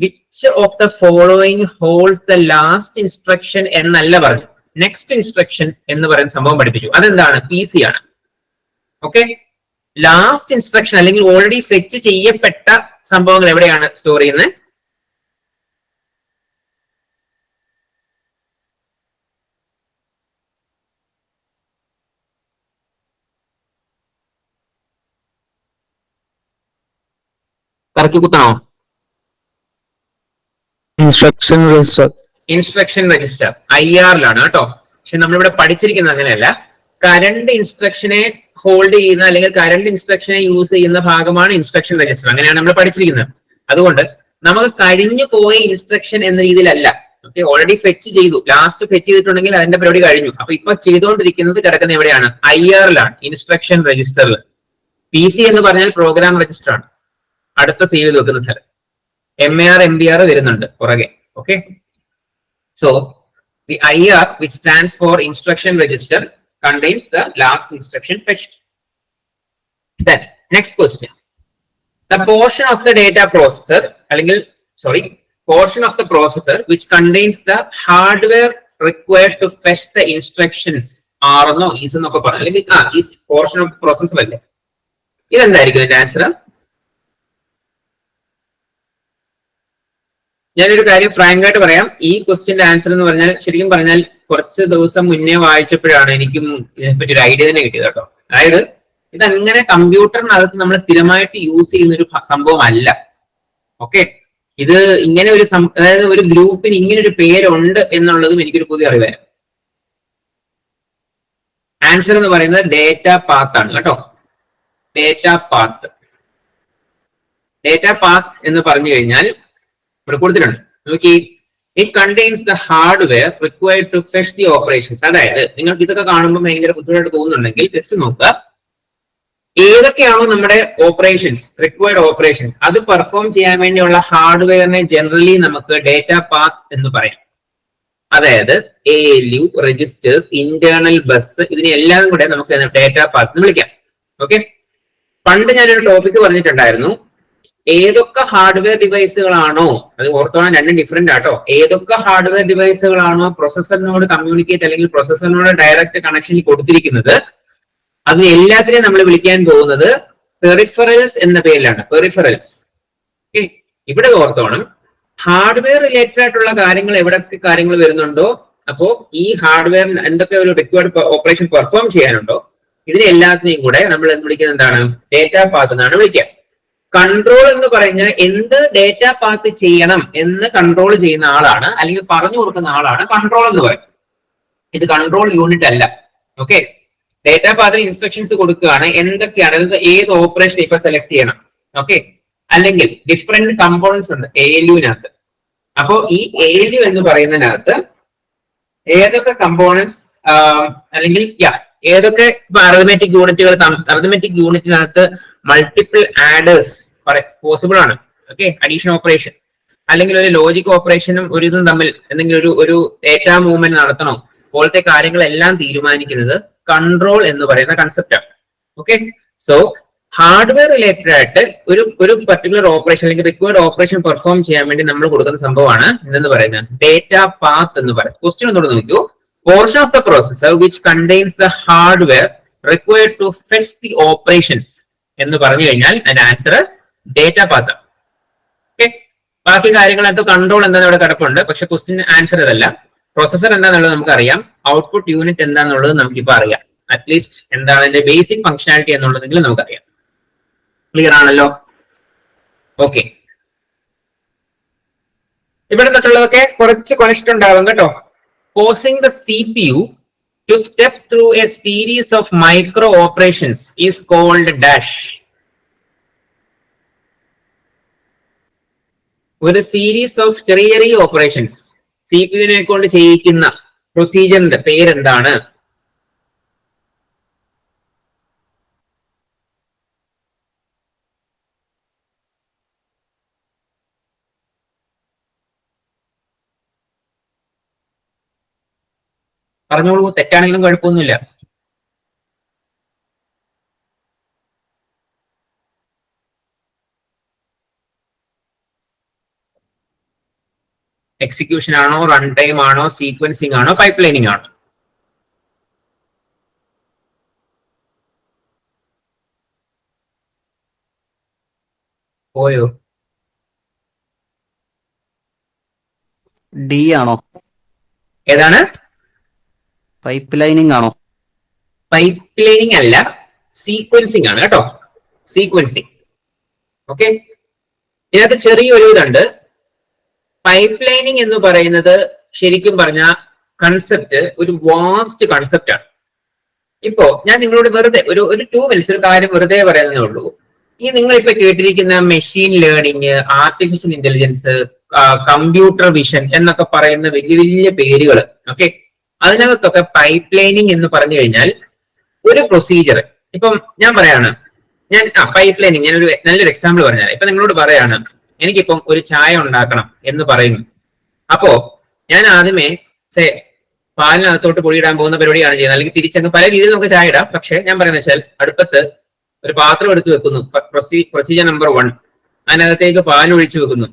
which of the following holds the last instruction എന്നല്ല പറഞ്ഞു, നെക്സ്റ്റ് ഇൻസ്ട്രക്ഷൻ എന്ന് പറയുന്ന സംഭവം പഠിപ്പിച്ചു. അതെന്താണ്? PC ആണ്. ഓക്കെ, ലാസ്റ്റ് ഇൻസ്ട്രക്ഷൻ അല്ലെങ്കിൽ ഓൾറെഡി ഫെച്ച് ചെയ്യപ്പെട്ട സംഭവങ്ങൾ എവിടെയാണ് സ്റ്റോർ ചെയ്യുന്നത്? കറക്കി കുത്തണോ? Instruction register. ഇൻസ്ട്രക്ഷൻ രജിസ്റ്റർ IR-ലാണ് കേട്ടോ. പക്ഷെ നമ്മളിവിടെ പഠിച്ചിരിക്കുന്നത് അങ്ങനെയല്ല. കറണ്ട് ഇൻസ്ട്രക്ഷനെ ഹോൾഡ് ചെയ്യുന്ന അല്ലെങ്കിൽ കറണ്ട് ഇൻസ്ട്രക്ഷനെ യൂസ് ചെയ്യുന്ന ഭാഗമാണ് ഇൻസ്ട്രക്ഷൻ രജിസ്റ്റർ. അങ്ങനെയാണ് നമ്മൾ പഠിച്ചിരിക്കുന്നത്. അതുകൊണ്ട് നമുക്ക് കഴിഞ്ഞു പോയ ഇൻസ്ട്രക്ഷൻ എന്ന രീതിയിലല്ല. ഓക്കെ, ഓൾറെഡി ഫെച്ച് ചെയ്തു, ലാസ്റ്റ് ഫെച്ച് ചെയ്തിട്ടുണ്ടെങ്കിൽ അതിന്റെ പരിപാടി കഴിഞ്ഞു. അപ്പൊ ഇപ്പൊ ചെയ്തുകൊണ്ടിരിക്കുന്നത് കിടക്കുന്ന എവിടെയാണ്? IR-ലാണ്, ഇൻസ്ട്രക്ഷൻ രജിസ്റ്ററിൽ. PC എന്ന് പറഞ്ഞാൽ പ്രോഗ്രാം രജിസ്റ്റർ ആണ്, അടുത്ത സേവ് ചെയ്ത് വെക്കുന്ന സ്ഥലം. MAR MBR വരുന്നുണ്ട് പുറകെ. Okay, so the IR which stands for instruction register contains the last instruction fetched. Then next question. The portion of the data processor അല്ലെങ്കിൽ portion of the processor which contains the hardware required to fetch the instructions ആണെന്നോ is എന്നൊക്കെ പറഞ്ഞു, അല്ലെങ്കിൽ is portion of the processor അല്ലേ? ഇതെന്തായിരിക്കും ഇതിന്റെ answer? ഞാനൊരു കാര്യം Frank ആയിട്ട് പറയാം. ഈ ക്വസ്റ്റ്യന്റെ ആൻസർ എന്ന് പറഞ്ഞാൽ ശരിക്കും പറഞ്ഞാൽ കുറച്ച് ദിവസം മുന്നേ വായിച്ചപ്പോഴാണ് എനിക്കും ഇതിനെപ്പറ്റി ഒരു ഐഡിയ തന്നെ കിട്ടിയത് കേട്ടോ. അതായത് ഇതങ്ങനെ കമ്പ്യൂട്ടറിനകത്ത് നമ്മൾ സ്ഥിരമായിട്ട് യൂസ് ചെയ്യുന്ന ഒരു സംഭവം അല്ല. ഓക്കെ, ഇത് ഇങ്ങനെ ഒരു അതായത് ഒരു ഗ്രൂപ്പിന് ഇങ്ങനെ ഒരു പേരുണ്ട് എന്നുള്ളതും എനിക്കൊരു പുതിയ അറിവായിരുന്നു. ആൻസർ എന്ന് പറയുന്നത് ഡേറ്റ പാത്ത് ആണ് കേട്ടോ. Data path. ഡേറ്റ പാത്ത് എന്ന് പറഞ്ഞു കഴിഞ്ഞാൽ ഇവിടെ കൊടുത്തിട്ടുണ്ട്. നോക്കി, it contains the hardware required to fetch the operations. അതായത് നിങ്ങൾക്ക് ഇതൊക്കെ കാണുമ്പോൾ ഭയങ്കര ബുദ്ധിമുട്ടായിട്ട് തോന്നുന്നുണ്ടെങ്കിൽ ജസ്റ്റ് നോക്കുക, ഏതൊക്കെയാണോ നമ്മുടെ ഓപ്പറേഷൻസ്, റിക്വയർഡ് ഓപ്പറേഷൻസ്, അത് പെർഫോം ചെയ്യാൻ വേണ്ടിയുള്ള ഹാർഡ്വെയറിനെ ജനറലി നമുക്ക് ഡേറ്റ പാത്ത് എന്ന് പറയാം. അതായത് ALU, രജിസ്റ്റേഴ്സ്, ഇന്റേണൽ ബസ്, ഇതിനെല്ലാം കൂടെ നമുക്ക് ഡേറ്റ പാത്ത് എന്ന് വിളിക്കാം. ഓക്കെ, പണ്ട് ഞാനൊരു ടോപ്പിക് പറഞ്ഞിട്ടുണ്ടായിരുന്നു, ഏതൊക്കെ ഹാർഡ്വെയർ ഡിവൈസുകളാണോ, അത് ഓർത്തോണം, രണ്ടും ഡിഫറെന്റ് ആട്ടോ. ഏതൊക്കെ ഹാർഡ്വെയർ ഡിവൈസുകളാണോ പ്രൊസസറിനോട് കമ്മ്യൂണിക്കേറ്റ് അല്ലെങ്കിൽ പ്രൊസസറിനോട് ഡയറക്റ്റ് കണക്ഷൻ കൊടുത്തിരിക്കുന്നത്, അത് എല്ലാത്തിനെയും നമ്മൾ വിളിക്കാൻ പോകുന്നത് പെറിഫറൽസ് എന്ന പേരിലാണ്. പെറിഫറൽസ്. ഓക്കെ, ഇവിടെ ഓർത്തോണം, ഹാർഡ്വെയർ റിലേറ്റഡ് ആയിട്ടുള്ള കാര്യങ്ങൾ എവിടൊക്കെ കാര്യങ്ങൾ വരുന്നുണ്ടോ, അപ്പോ ഈ ഹാർഡ്വെയർ എന്തൊക്കെ ഒരു റിക്വയർഡ് ഓപ്പറേഷൻ പെർഫോം ചെയ്യാനുണ്ടോ, ഇതിനെ എല്ലാത്തിനെയും കൂടെ നമ്മൾ എന്ന് വിളിക്കുന്നത് എന്താണ്? ഡേറ്റ പാത്ത് എന്നാണ് വിളിക്കുക. കൺട്രോൾ എന്ന് പറഞ്ഞാൽ എന്ത് ഡേറ്റ പാത്ത് ചെയ്യണം എന്ന് കൺട്രോൾ ചെയ്യുന്ന ആളാണ്, അല്ലെങ്കിൽ പറഞ്ഞു കൊടുക്കുന്ന ആളാണ് കൺട്രോൾ എന്ന് പറയുന്നത്. ഇത് കൺട്രോൾ യൂണിറ്റ് അല്ല. ഓക്കെ, ഡേറ്റ പാത്തിൽ ഇൻസ്ട്രക്ഷൻസ് കൊടുക്കുകയാണ്, എന്തൊക്കെയാണ് ഏത് ഓപ്പറേഷൻ ഇപ്പൊ സെലക്ട് ചെയ്യണം. ഓക്കെ, അല്ലെങ്കിൽ ഡിഫറെന്റ് കമ്പോണൻസ് ഉണ്ട് ALU-നകത്ത്. അപ്പോ ഈ ALU എന്ന് പറയുന്നതിനകത്ത് ഏതൊക്കെ കമ്പോണൻസ് അല്ലെങ്കിൽ ഏതൊക്കെ അറിഥമെറ്റിക് യൂണിറ്റുകൾ, അറിഥമെറ്റിക് യൂണിറ്റിനകത്ത് മൾട്ടിപ്പിൾ ആഡേഴ്സ് പോസിബിൾ ആണ്. ഓക്കെ, അഡീഷൻ ഓപ്പറേഷൻ അല്ലെങ്കിൽ ഒരു ലോജിക് ഓപ്പറേഷനും ഒരു ഇതും തമ്മിൽ എന്തെങ്കിലും ഒരു ഡേറ്റ മൂവ്മെന്റ് നടത്തണോ പോലത്തെ കാര്യങ്ങളെല്ലാം തീരുമാനിക്കുന്നത് കൺട്രോൾ എന്ന് പറയുന്ന കൺസെപ്റ്റാണ്. ഓക്കെ, സോ ഹാർഡ്വെയർ റിലേറ്റഡ് ആയിട്ട് ഒരു പർട്ടിക്കുലർ ഓപ്പറേഷൻ അല്ലെങ്കിൽ റിക്വയർഡ് ഓപ്പറേഷൻ പെർഫോം ചെയ്യാൻ വേണ്ടി നമ്മൾ കൊടുക്കുന്ന സംഭവമാണ് എന്തെന്ന് പറയുന്നത് ഡേറ്റ പാത്ത് എന്ന് പറയുന്നത്. ക്വസ്റ്റ്യൻ ഒന്നുകൂടെ നോക്കൂ. Portion of the processor which contains the hardware required to fetch the operations എന്ന് പറഞ്ഞു കഴിഞ്ഞാൽ അതിന്റെ ആൻസർ ഡേറ്റ പാത്ത്. ഓക്കെ, ബാക്കി കാര്യങ്ങളായിട്ട് കൺട്രോൾ എന്താണെന്ന് ഇവിടെ കിടപ്പുണ്ട്, പക്ഷെ ക്വസ്റ്റ്യൻ ആൻസർ ഇതല്ല. പ്രോസസർ എന്താണെന്നുള്ളത് നമുക്കറിയാം, ഔട്ട്പുട്ട് യൂണിറ്റ് എന്താണെന്നുള്ളത് നമുക്കിപ്പോൾ അറിയാം. അറ്റ്ലീസ്റ്റ് എന്താണ് അതിന്റെ ബേസിക് ഫംഗ്ഷനാലിറ്റി എന്നുള്ളതെങ്കിലും നമുക്കറിയാം. ക്ലിയർ ആണല്ലോ? ഓക്കെ, ഇവിടെ തൊട്ടുള്ളതൊക്കെ കുറച്ച് കൊനക്ഷൻ ഉണ്ടാവും കേട്ടോ. Causing the CPU to step through a series of micro operations is called dash. ഒരു സീരീസ് ഓഫ് ചെറിയ ചെറിയ ഓപ്പറേഷൻസ് CPU-നെ കൊണ്ട് ചെയ്യിക്കുന്ന പ്രൊസീജിയറിന്റെ പേരെന്താണ്? പറഞ്ഞോളൂ, തെറ്റാണെങ്കിലും കുഴപ്പമൊന്നുമില്ല. എക്സിക്യൂഷൻ ആണോ, റൺ ടൈം ആണോ, സീക്വൻസിങ് ആണോ, പൈപ്പ് ലൈനിങ് ആണോ? പോയോ? ഡി ആണോ? ഏതാണ്? പൈപ്പ് ലൈനിങ് ആണോ? പൈപ്പ് ലൈനിങ് അല്ല, സീക്വൻസിങ് ആണ് കേട്ടോ. സീക്വൻസിങ്. ഓക്കെ, ഇതിനകത്ത് ചെറിയൊരു ഇതുണ്ട്. പൈപ്പ് ലൈനിങ് എന്ന് പറയുന്നത് ശരിക്കും പറഞ്ഞ കൺസെപ്റ്റ് ഒരു വാസ്റ്റ് കൺസെപ്റ്റ് ആണ്. ഇപ്പോ ഞാൻ നിങ്ങളോട് വെറുതെ ഒരു 2 മിനിറ്റ്സ് ഒരു കാര്യം വെറുതെ പറയുന്നേ ഉള്ളൂ. ഈ നിങ്ങൾ ഇപ്പൊ കേട്ടിരിക്കുന്ന machine learning, artificial intelligence, computer vision എന്നൊക്കെ പറയുന്ന വലിയ വലിയ പേരുകൾ, ഓക്കെ, അതിനകത്തൊക്കെ പൈപ്പ് ലൈനിങ് എന്ന് പറഞ്ഞു കഴിഞ്ഞാൽ ഒരു പ്രൊസീജിയർ. ഇപ്പം ഞാൻ പറയാണ്, പൈപ്പ് ലൈനിങ് ഞാൻ ഒരു നല്ലൊരു എക്സാമ്പിൾ പറഞ്ഞാൽ, ഇപ്പൊ നിങ്ങളോട് പറയാണ് എനിക്കിപ്പം ഒരു ചായ ഉണ്ടാക്കണം എന്ന് പറയുന്നു. അപ്പോ ഞാൻ ആദ്യമേ പാലിനകത്തോട്ട് പൊടിയിടാൻ പോകുന്ന പരിപാടിയാണ് ചെയ്യുന്നത്, അല്ലെങ്കിൽ തിരിച്ചങ്ങ് പല രീതിയിൽ നമുക്ക് ചായ ഇടാം. പക്ഷെ ഞാൻ പറയുന്നത് വെച്ചാൽ അടുപ്പത്ത് ഒരു പാത്രം എടുത്ത് വെക്കുന്നു, പ്രൊസീജിയർ നമ്പർ 1. അതിനകത്തേക്ക് പാൽ ഒഴിച്ചു വെക്കുന്നു,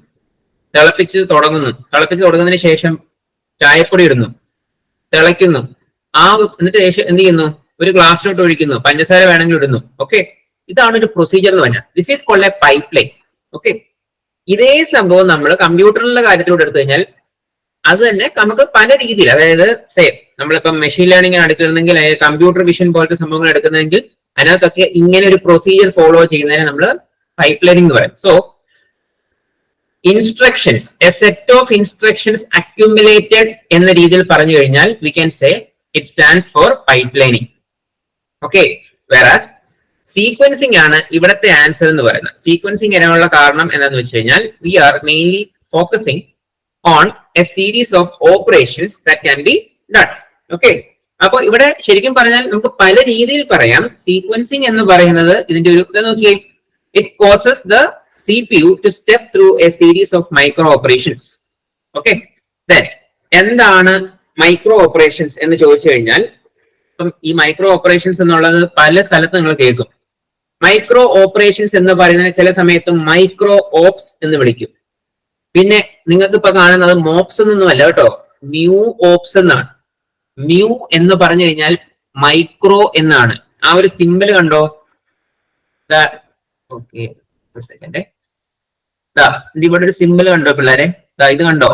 തിളപ്പിച്ച് തുടങ്ങുന്നതിന് ശേഷം ചായപ്പൊടി ഇടുന്നു, തിളയ്ക്കുന്നു, എന്നിട്ട് ശേഷം എന്ത് ചെയ്യുന്നു, ഒരു ഗ്ലാസ്സിലോട്ട് ഒഴിക്കുന്നു, പഞ്ചസാര വേണമെങ്കിൽ ഇടുന്നു. ഓക്കെ, ഇതാണ് ഒരു പ്രൊസീജിയർ എന്ന് പറഞ്ഞാൽ. This is called a pipeline. Okay, ഇതേ സംഭവം നമ്മൾ കമ്പ്യൂട്ടറിന്റെ കാര്യത്തിലൂടെ എടുത്തു കഴിഞ്ഞാൽ അത് തന്നെ നമുക്ക് പല രീതിയിൽ, അതായത് നമ്മളിപ്പം മെഷീൻ ലേണിംഗ് എടുക്കുന്നെങ്കിൽ, കമ്പ്യൂട്ടർ വിഷൻ പോലത്തെ സംഭവങ്ങൾ എടുക്കുന്നതെങ്കിൽ അതിനകത്തൊക്കെ ഇങ്ങനെ ഒരു പ്രൊസീജിയർ ഫോളോ ചെയ്യുന്നതിനെ നമ്മൾ പൈപ്പ് ലൈനിങ് എന്ന് പറയും. So instructions, A set of instructions accumulated എന്ന രീതിയിൽ പറഞ്ഞു കഴിഞ്ഞാൽ we can say it stands for pipe lining. Okay, വേറാസ് sequencing ആണ് ഇവിടുത്തെ ആൻസർ എന്ന് പറയുന്നത്. സീക്വൻസിങ് വരാനുള്ള കാരണം എന്താണെന്ന് വെച്ച് കഴിഞ്ഞാൽ we are mainly focusing on a series of operations that can be done. Okay, അപ്പൊ ഇവിടെ ശരിക്കും പറഞ്ഞാൽ നമുക്ക് പല രീതിയിൽ പറയാം. സീക്വൻസിങ് എന്ന് പറയുന്നത് ഇതിന്റെ ഒരു നോക്കിയേ, it causes the CPU to step through a series of micro operations. Okay, then എന്താണ് മൈക്രോ ഓപ്പറേഷൻസ് എന്ന് ചോദിച്ചു കഴിഞ്ഞാൽ, ഇപ്പം ഈ മൈക്രോ ഓപ്പറേഷൻസ് എന്നുള്ളത് പല സ്ഥലത്ത് നിങ്ങൾ കേൾക്കും. മൈക്രോ ഓപ്പറേഷൻസ് എന്ന് പറയുന്നത് ചില സമയത്ത് മൈക്രോ ഓപ്സ് എന്ന് വിളിക്കും. പിന്നെ നിങ്ങൾക്ക് ഇപ്പൊ കാണുന്നത് മോപ്സ് എന്നൊന്നും അല്ല കേട്ടോ, മ്യൂ ഓപ്സ് എന്നാണ്. മ്യൂ എന്ന് പറഞ്ഞു കഴിഞ്ഞാൽ മൈക്രോ എന്നാണ്. ആ ഒരു സിമ്പിൾ കണ്ടോ? ഓക്കെ, ഒരു സെക്കൻഡ്, ഇവിടെ ഒരു സിമ്പിൾ കണ്ടോ പിള്ളേരെ? ഇത് കണ്ടോ,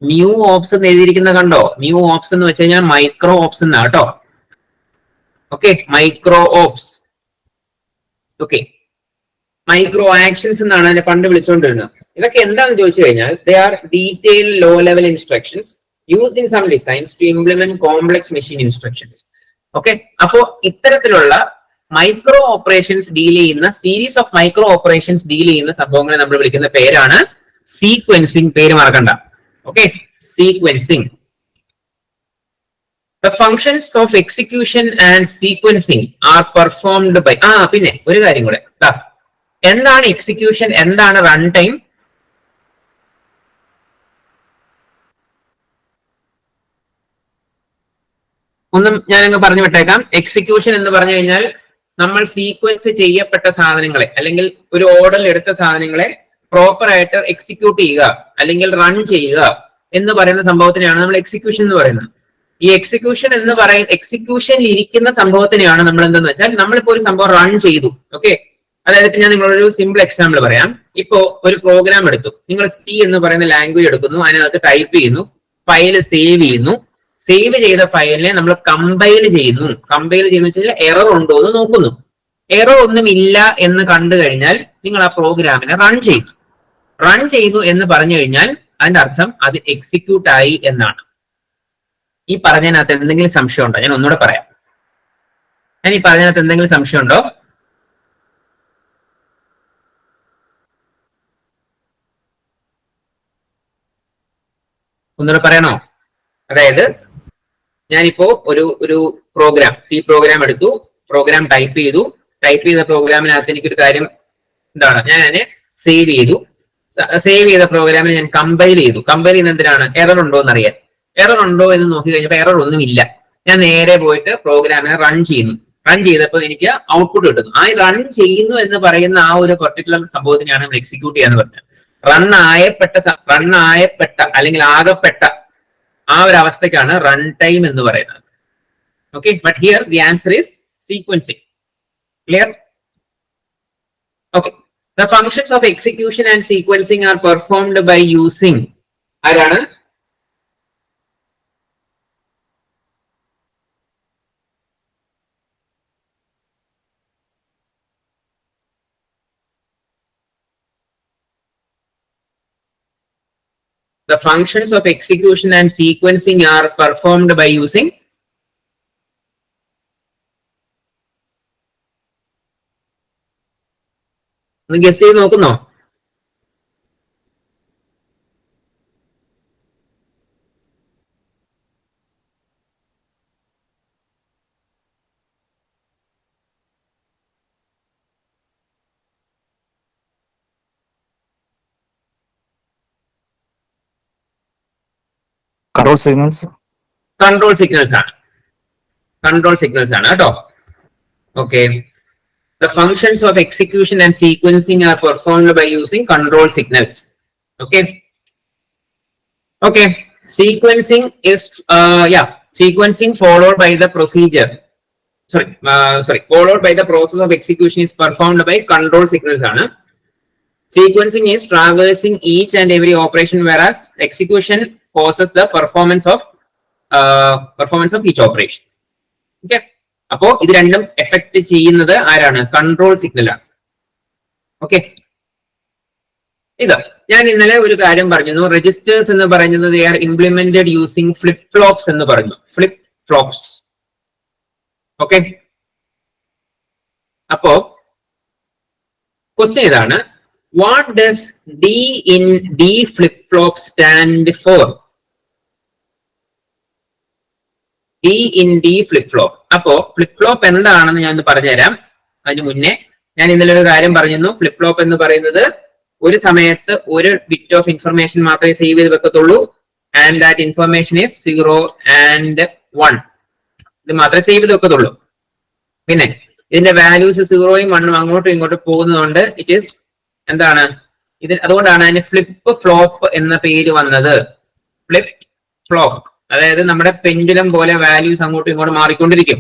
മ്യൂ ഓപ്സ് എന്ന് എഴുതിയിരിക്കുന്ന കണ്ടോ? മ്യൂ ഓപ്സ് എന്ന് വെച്ച് കഴിഞ്ഞാൽ മൈക്രോ ഓപ്സ് എന്നാ കേട്ടോ. Okay, micro ops. Okay, micro actions എന്നാണ് അതിനെ പണ്ട് വിളിച്ചുകൊണ്ടിരുന്നത്. ഇതൊക്കെ എന്താണെന്ന് ചോദിച്ചു കഴിഞ്ഞാൽ they are detail low level instructions used in some designs to implement complex machine instructions. Okay, അപ്പോ ഇത്തരത്തിലുള്ള മൈക്രോ ഓപ്പറേഷൻസ് ഡീൽ ചെയ്യുന്ന series of micro operations deal ചെയ്യുന്ന സംഭവങ്ങളെ നമ്മൾ വിളിക്കുന്ന പേരാണ് സീക്വൻസിങ്. പേര് മറക്കണ്ട. Okay, sequencing. The functions of execution and sequencing are performed by പിന്നെ ഒരു കാര്യം കൂടെ, എന്താണ് എക്സിക്യൂഷൻ, എന്താണ് റൺ ടൈം? ഒന്നും ഞാനങ്ങ് പറഞ്ഞു വിട്ടേക്കാം. എക്സിക്യൂഷൻ എന്ന് പറഞ്ഞു കഴിഞ്ഞാൽ നമ്മൾ സീക്വൻസ് ചെയ്യപ്പെട്ട സാധനങ്ങളെ അല്ലെങ്കിൽ ഒരു ഓർഡറിൽ എടുത്ത സാധനങ്ങളെ പ്രോപ്പർ ആയിട്ട് എക്സിക്യൂട്ട് ചെയ്യുക അല്ലെങ്കിൽ റൺ ചെയ്യുക എന്ന് പറയുന്ന സംഭവത്തിനെയാണ് നമ്മൾ എക്സിക്യൂഷൻ എന്ന് പറയുന്നത്. ഈ എക്സിക്യൂഷൻ എന്ന് പറയുന്ന എക്സിക്യൂഷനിൽ ഇരിക്കുന്ന സംഭവത്തിനെയാണ് നമ്മൾ എന്തെന്ന് വെച്ചാൽ നമ്മളിപ്പോ ഒരു സംഭവം റൺ ചെയ്തു. ഓക്കെ, അതായത് ഇപ്പൊ ഞാൻ നിങ്ങളൊരു സിമ്പിൾ എക്സാമ്പിൾ പറയാം. ഇപ്പോ ഒരു പ്രോഗ്രാം എടുത്തു, നിങ്ങൾ സി എന്ന് പറയുന്ന ലാംഗ്വേജ് എടുക്കുന്നു, അതിനകത്ത് ടൈപ്പ് ചെയ്യുന്നു, ഫയൽ സേവ് ചെയ്യുന്നു. സേവ് ചെയ്ത ഫയലിനെ നമ്മൾ കമ്പൈൽ ചെയ്യുന്നു. കമ്പൈൽ ചെയ്യുന്ന വെച്ചാൽ എറർ ഉണ്ടോ എന്ന് നോക്കുന്നു. എറർ ഒന്നും ഇല്ല എന്ന് കണ്ടു കഴിഞ്ഞാൽ നിങ്ങൾ ആ പ്രോഗ്രാമിനെ റൺ ചെയ്തു. റൺ ചെയ്തു എന്ന് പറഞ്ഞു കഴിഞ്ഞാൽ അതിന്റെ അർത്ഥം അത് എക്സിക്യൂട്ട് ആയി എന്നാണ്. ഈ പറഞ്ഞതിനകത്ത് എന്തെങ്കിലും സംശയം ഉണ്ടോ? ഞാൻ ഒന്നുകൂടെ പറയാം. ഞാൻ ഈ പറഞ്ഞതിനകത്ത് എന്തെങ്കിലും സംശയം ഉണ്ടോ? ഒന്നുകൂടെ പറയണോ? അതായത് ഞാനിപ്പോ ഒരു പ്രോഗ്രാം, സി പ്രോഗ്രാം എടുത്തു, പ്രോഗ്രാം ടൈപ്പ് ചെയ്തു. ടൈപ്പ് ചെയ്ത പ്രോഗ്രാമിനകത്ത് എനിക്കൊരു കാര്യം എന്താണ്, ഞാൻ അതിനെ സേവ് ചെയ്തു. സേവ് ചെയ്ത പ്രോഗ്രാമിനെ ഞാൻ കമ്പൈൽ ചെയ്തു. കമ്പൈൽ ചെയ്യുന്ന എന്തിനാണ്? എറർ ഉണ്ടോ എന്ന് അറിയാൻ. എറർ ഉണ്ടോ എന്ന് നോക്കി കഴിഞ്ഞപ്പോൾ എറർ ഒന്നും ഇല്ല. ഞാൻ നേരെ പോയിട്ട് പ്രോഗ്രാമിനെ റൺ ചെയ്യുന്നു. റൺ ചെയ്തപ്പോൾ എനിക്ക് ഔട്ട്പുട്ട് കിട്ടുന്നു. ആ റൺ ചെയ്യുന്നു എന്ന് പറയുന്ന ആ ഒരു പെർട്ടിക്കുലർ സംഭവത്തിനെയാണ് നമ്മൾ എക്സിക്യൂട്ട് ചെയ്യാന്ന് പറഞ്ഞത്. റൺ ആയപ്പെട്ട അല്ലെങ്കിൽ ആകപ്പെട്ട ആ ഒരു അവസ്ഥയ്ക്കാണ് റൺ ടൈം എന്ന് പറയുന്നത്. Okay, but here the answer is sequencing. Clear? Okay, the functions of execution and sequencing are performed by using ആരാണ്? The functions of execution and sequencing are performed by using ഒന്ന് guess ചെയ്ത് നോക്കുന്നോ? Control signals. Control signals ആണ്. Control signals ആണ് കേട്ടോ. Okay, the functions of execution and sequencing are performed by using control signals. Okay, okay, sequencing is sequencing followed by the procedure, followed by the process of execution is performed by control signals ആണ്. Sequencing is traversing each and every operation, whereas execution causes the performance of each operation. Okay, അപ്പോ ഇത് രണ്ടും effect ചെയ്യുന്നത് ആരാണ്? Control signal ആണ്. Okay, ഇത് ഞാൻ ഇന്നലെ ഒരു കാര്യം പറഞ്ഞു, രജിസ്റ്റേഴ്സ് എന്ന് പറയുന്നത് they are implemented using flip flops എന്ന് പറഞ്ഞു. Flip flops. ഓക്കെ, അപ്പോ ക്വസ്റ്റ്യൻ ഇതാണ്, what does D in D flip flop stand for? D in D flip flop. അപ്പോ ഫ്ലിപ്പ് ഫ്ലോപ്പ് എന്താണെന്ന് ഞാൻ പറഞ്ഞുതരാം. അതിന് മുന്നേ ഞാൻ ഇന്നലെ ഒരു കാര്യം പറഞ്ഞിരുന്നു. ഫ്ലിപ്പ് ഫ്ലോപ്പ് എന്ന് പറയുന്നത് ഒരു സമയത്ത് ഒരു ബിറ്റ് ഓഫ് ഇൻഫർമേഷൻ മാത്രമേ സേവ് ചെയ്ത് വെക്കത്തുള്ളൂ. And that information is 0 and 1. ഇത് മാത്രമേ സേവ് ചെയ്ത് വെക്കത്തുള്ളൂ. പിന്നെ ഇതിന്റെ വാല്യൂസ് 0യും 1ഉം അങ്ങോട്ടും ഇങ്ങോട്ടും പോകുന്നതുകൊണ്ട് ഇറ്റ് ഈസ് എന്താണ് അതുകൊണ്ടാണ് അതിന് ഫ്ലിപ്പ് ഫ്ലോപ്പ് എന്ന പേര് വന്നത്. ഫ്ലിപ്പ് ഫ്ലോപ്പ് അതായത് നമ്മുടെ പെൻഡുലം പോലെ വാല്യൂസ് അങ്ങോട്ടും ഇങ്ങോട്ടും മാറിക്കൊണ്ടിരിക്കും.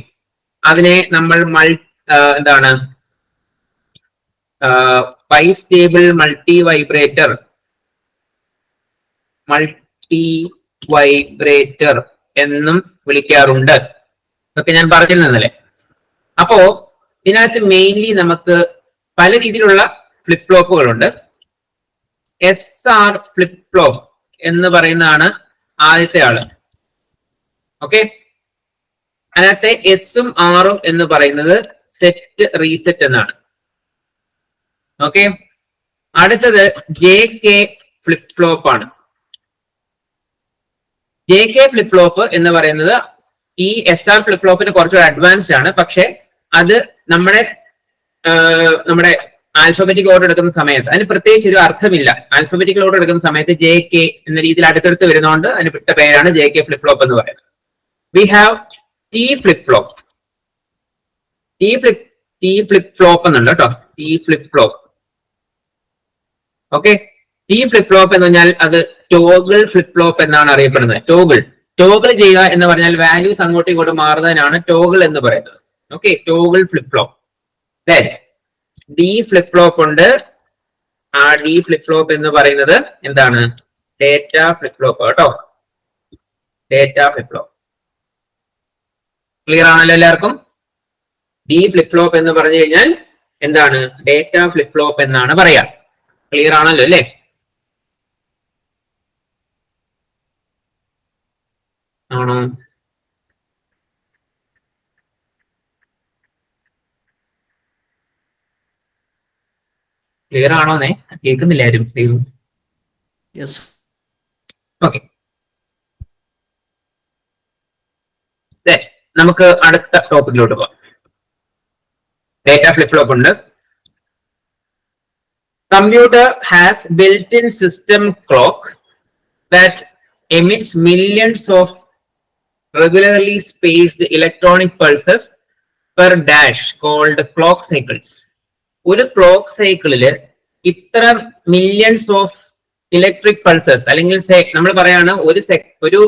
അതിനെ നമ്മൾ എന്താണ് ബൈസ്റ്റേബിൾ മൾട്ടി വൈബ്രേറ്റർ എന്നും വിളിക്കാറുണ്ട്. ഇതൊക്കെ ഞാൻ പറഞ്ഞിരുന്നല്ലേ. അപ്പോ ഇതിനകത്ത് മെയിൻലി നമുക്ക് പല രീതിയിലുള്ള ഫ്ലിപ്പ് ഫ്ലോപ്പുകളുണ്ട്. SR ഫ്ലിപ്പ് ഫ്ലോപ്പ് എന്ന് പറയുന്നതാണ് ആദ്യത്തെ ആള്. ഓക്കെ, അതിനകത്തെ എസും ആറും എന്ന് പറയുന്നത് സെറ്റ് റീസെറ്റ് എന്നാണ്. ഓക്കെ, അടുത്തത് JK ഫ്ലിപ്പ് ഫ്ലോപ്പ് ആണ്. JK ഫ്ലിപ്പ് ഫ്ലോപ്പ് എന്ന് പറയുന്നത് ഈ SR ഫ്ലിപ്പ് ഫ്ലോപ്പിന് കുറച്ചുകൂടെ അഡ്വാൻസ്ഡ് ആണ്. പക്ഷെ അത് നമ്മുടെ ആൽഫബറ്റിക് ഓർഡർ എടുക്കുന്ന സമയത്ത് അതിന് പ്രത്യേകിച്ച് ഒരു അർത്ഥമില്ല. ആൽഫബറ്റിക് ഓർഡർ എടുക്കുന്ന സമയത്ത് JK എന്ന രീതിയിൽ അടുത്തടുത്ത് വരുന്നതുകൊണ്ട് അതിന് ഇട്ട പേരാണ് JK ഫ്ലിപ്പ് ഫ്ലോപ്പ് എന്ന് പറയുന്നത്. We have T flip flop. T flip flop എന്നുണ്ട് കേട്ടോ. T flip flop. Okay, T flip flop എന്ന് പറഞ്ഞാൽ അത് ടോഗിൾ ഫ്ലിപ്പ് ഫ്ലോപ്പ് എന്നാണ് അറിയപ്പെടുന്നത്. ടോഗിൾ ചെയ്യുക എന്ന് പറഞ്ഞാൽ വാല്യൂസ് അങ്ങോട്ടും ഇങ്ങോട്ടും മാറുന്നതിനാണ് ടോഗിൾ എന്ന് പറയുന്നത്. Okay, toggle flip flop. D flip flop ഉണ്ട്. ആ D ഫ്ലിപ്പ് ഫ്ലോപ്പ് എന്ന് പറയുന്നത് എന്താണ്? ഡേറ്റ ഫ്ലിപ്പ് ഫ്ലോപ്പ് കേട്ടോ. ഡേറ്റ ഫ്ലിപ്പ് ഫ്ലോപ്പ് ക്ലിയർ ആണല്ലോ എല്ലാവർക്കും? D ഫ്ലിപ്പ് ഫ്ലോപ്പ് എന്ന് പറഞ്ഞു കഴിഞ്ഞാൽ എന്താണ്? ഡേറ്റ ഫ്ലിപ്പ് ഫ്ലോപ്പ് എന്നാണ് പറയാ. ക്ലിയർ ആണല്ലോ അല്ലേ? ആണോ? ക്ലിയർ ആണോന്നേ? കേൾക്കുന്നില്ല ആരും. യെസ്. ഓക്കെ, നമുക്ക് അടുത്ത ടോപ്പിക്കിലോട്ട് പോകാം. ഡേറ്റ ഫ്ലിപ്പ് ഫ്ലോപ്പ് ഉണ്ട്. Computer has built in system clock that emits millions of regularly spaced electronic pulses per dash called clock cycles. ഒരു ക്ലോക്ക് സൈക്കിളില് ഇത്ര മില്യൺസ് ഓഫ് ഇലക്ട്രിക് പൾസസ് അല്ലെങ്കിൽ നമ്മൾ പറയാണ് ഒരു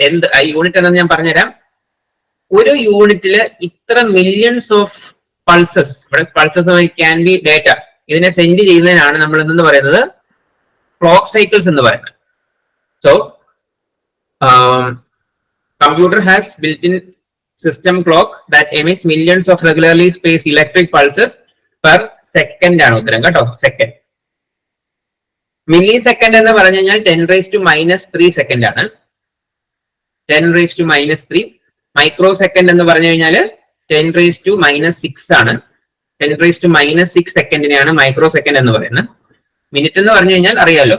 എന്ത് യൂണിറ്റ് എന്ന് ഞാൻ പറഞ്ഞുതരാം. ഒരു യൂണിറ്റില് ഇത്ര മില്യൺസ് ഓഫ് പൾസസ്, ഇവിടെ പൾസസ് ക്യാൻ ബി ഡേറ്റ, ഇതിനെ സെൻഡ് ചെയ്യുന്നതിനാണ് നമ്മൾ എന്ന് പറയുന്നത് ക്ലോക്ക് സൈക്കിൾസ് എന്ന് പറയുന്നത്. So computer has built-in system clock that emits millions of regularly spaced electric pulses per second ആണ് ഉത്തരം കേട്ടോ. സെക്കൻഡ്. മില്ലി സെക്കൻഡ് എന്ന് പറഞ്ഞു കഴിഞ്ഞാൽ 10⁻³ സെക്കൻഡ് ആണ്. 10⁻³ മൈക്രോ സെക്കൻഡ് എന്ന് പറഞ്ഞു കഴിഞ്ഞാൽ 10⁻⁻6 ആണ്. 10⁻⁻6 സെക്കൻഡിനെയാണ് മൈക്രോ സെക്കൻഡ് എന്ന് പറയുന്നത്. മിനിറ്റ് എന്ന് പറഞ്ഞു കഴിഞ്ഞാൽ അറിയാലോ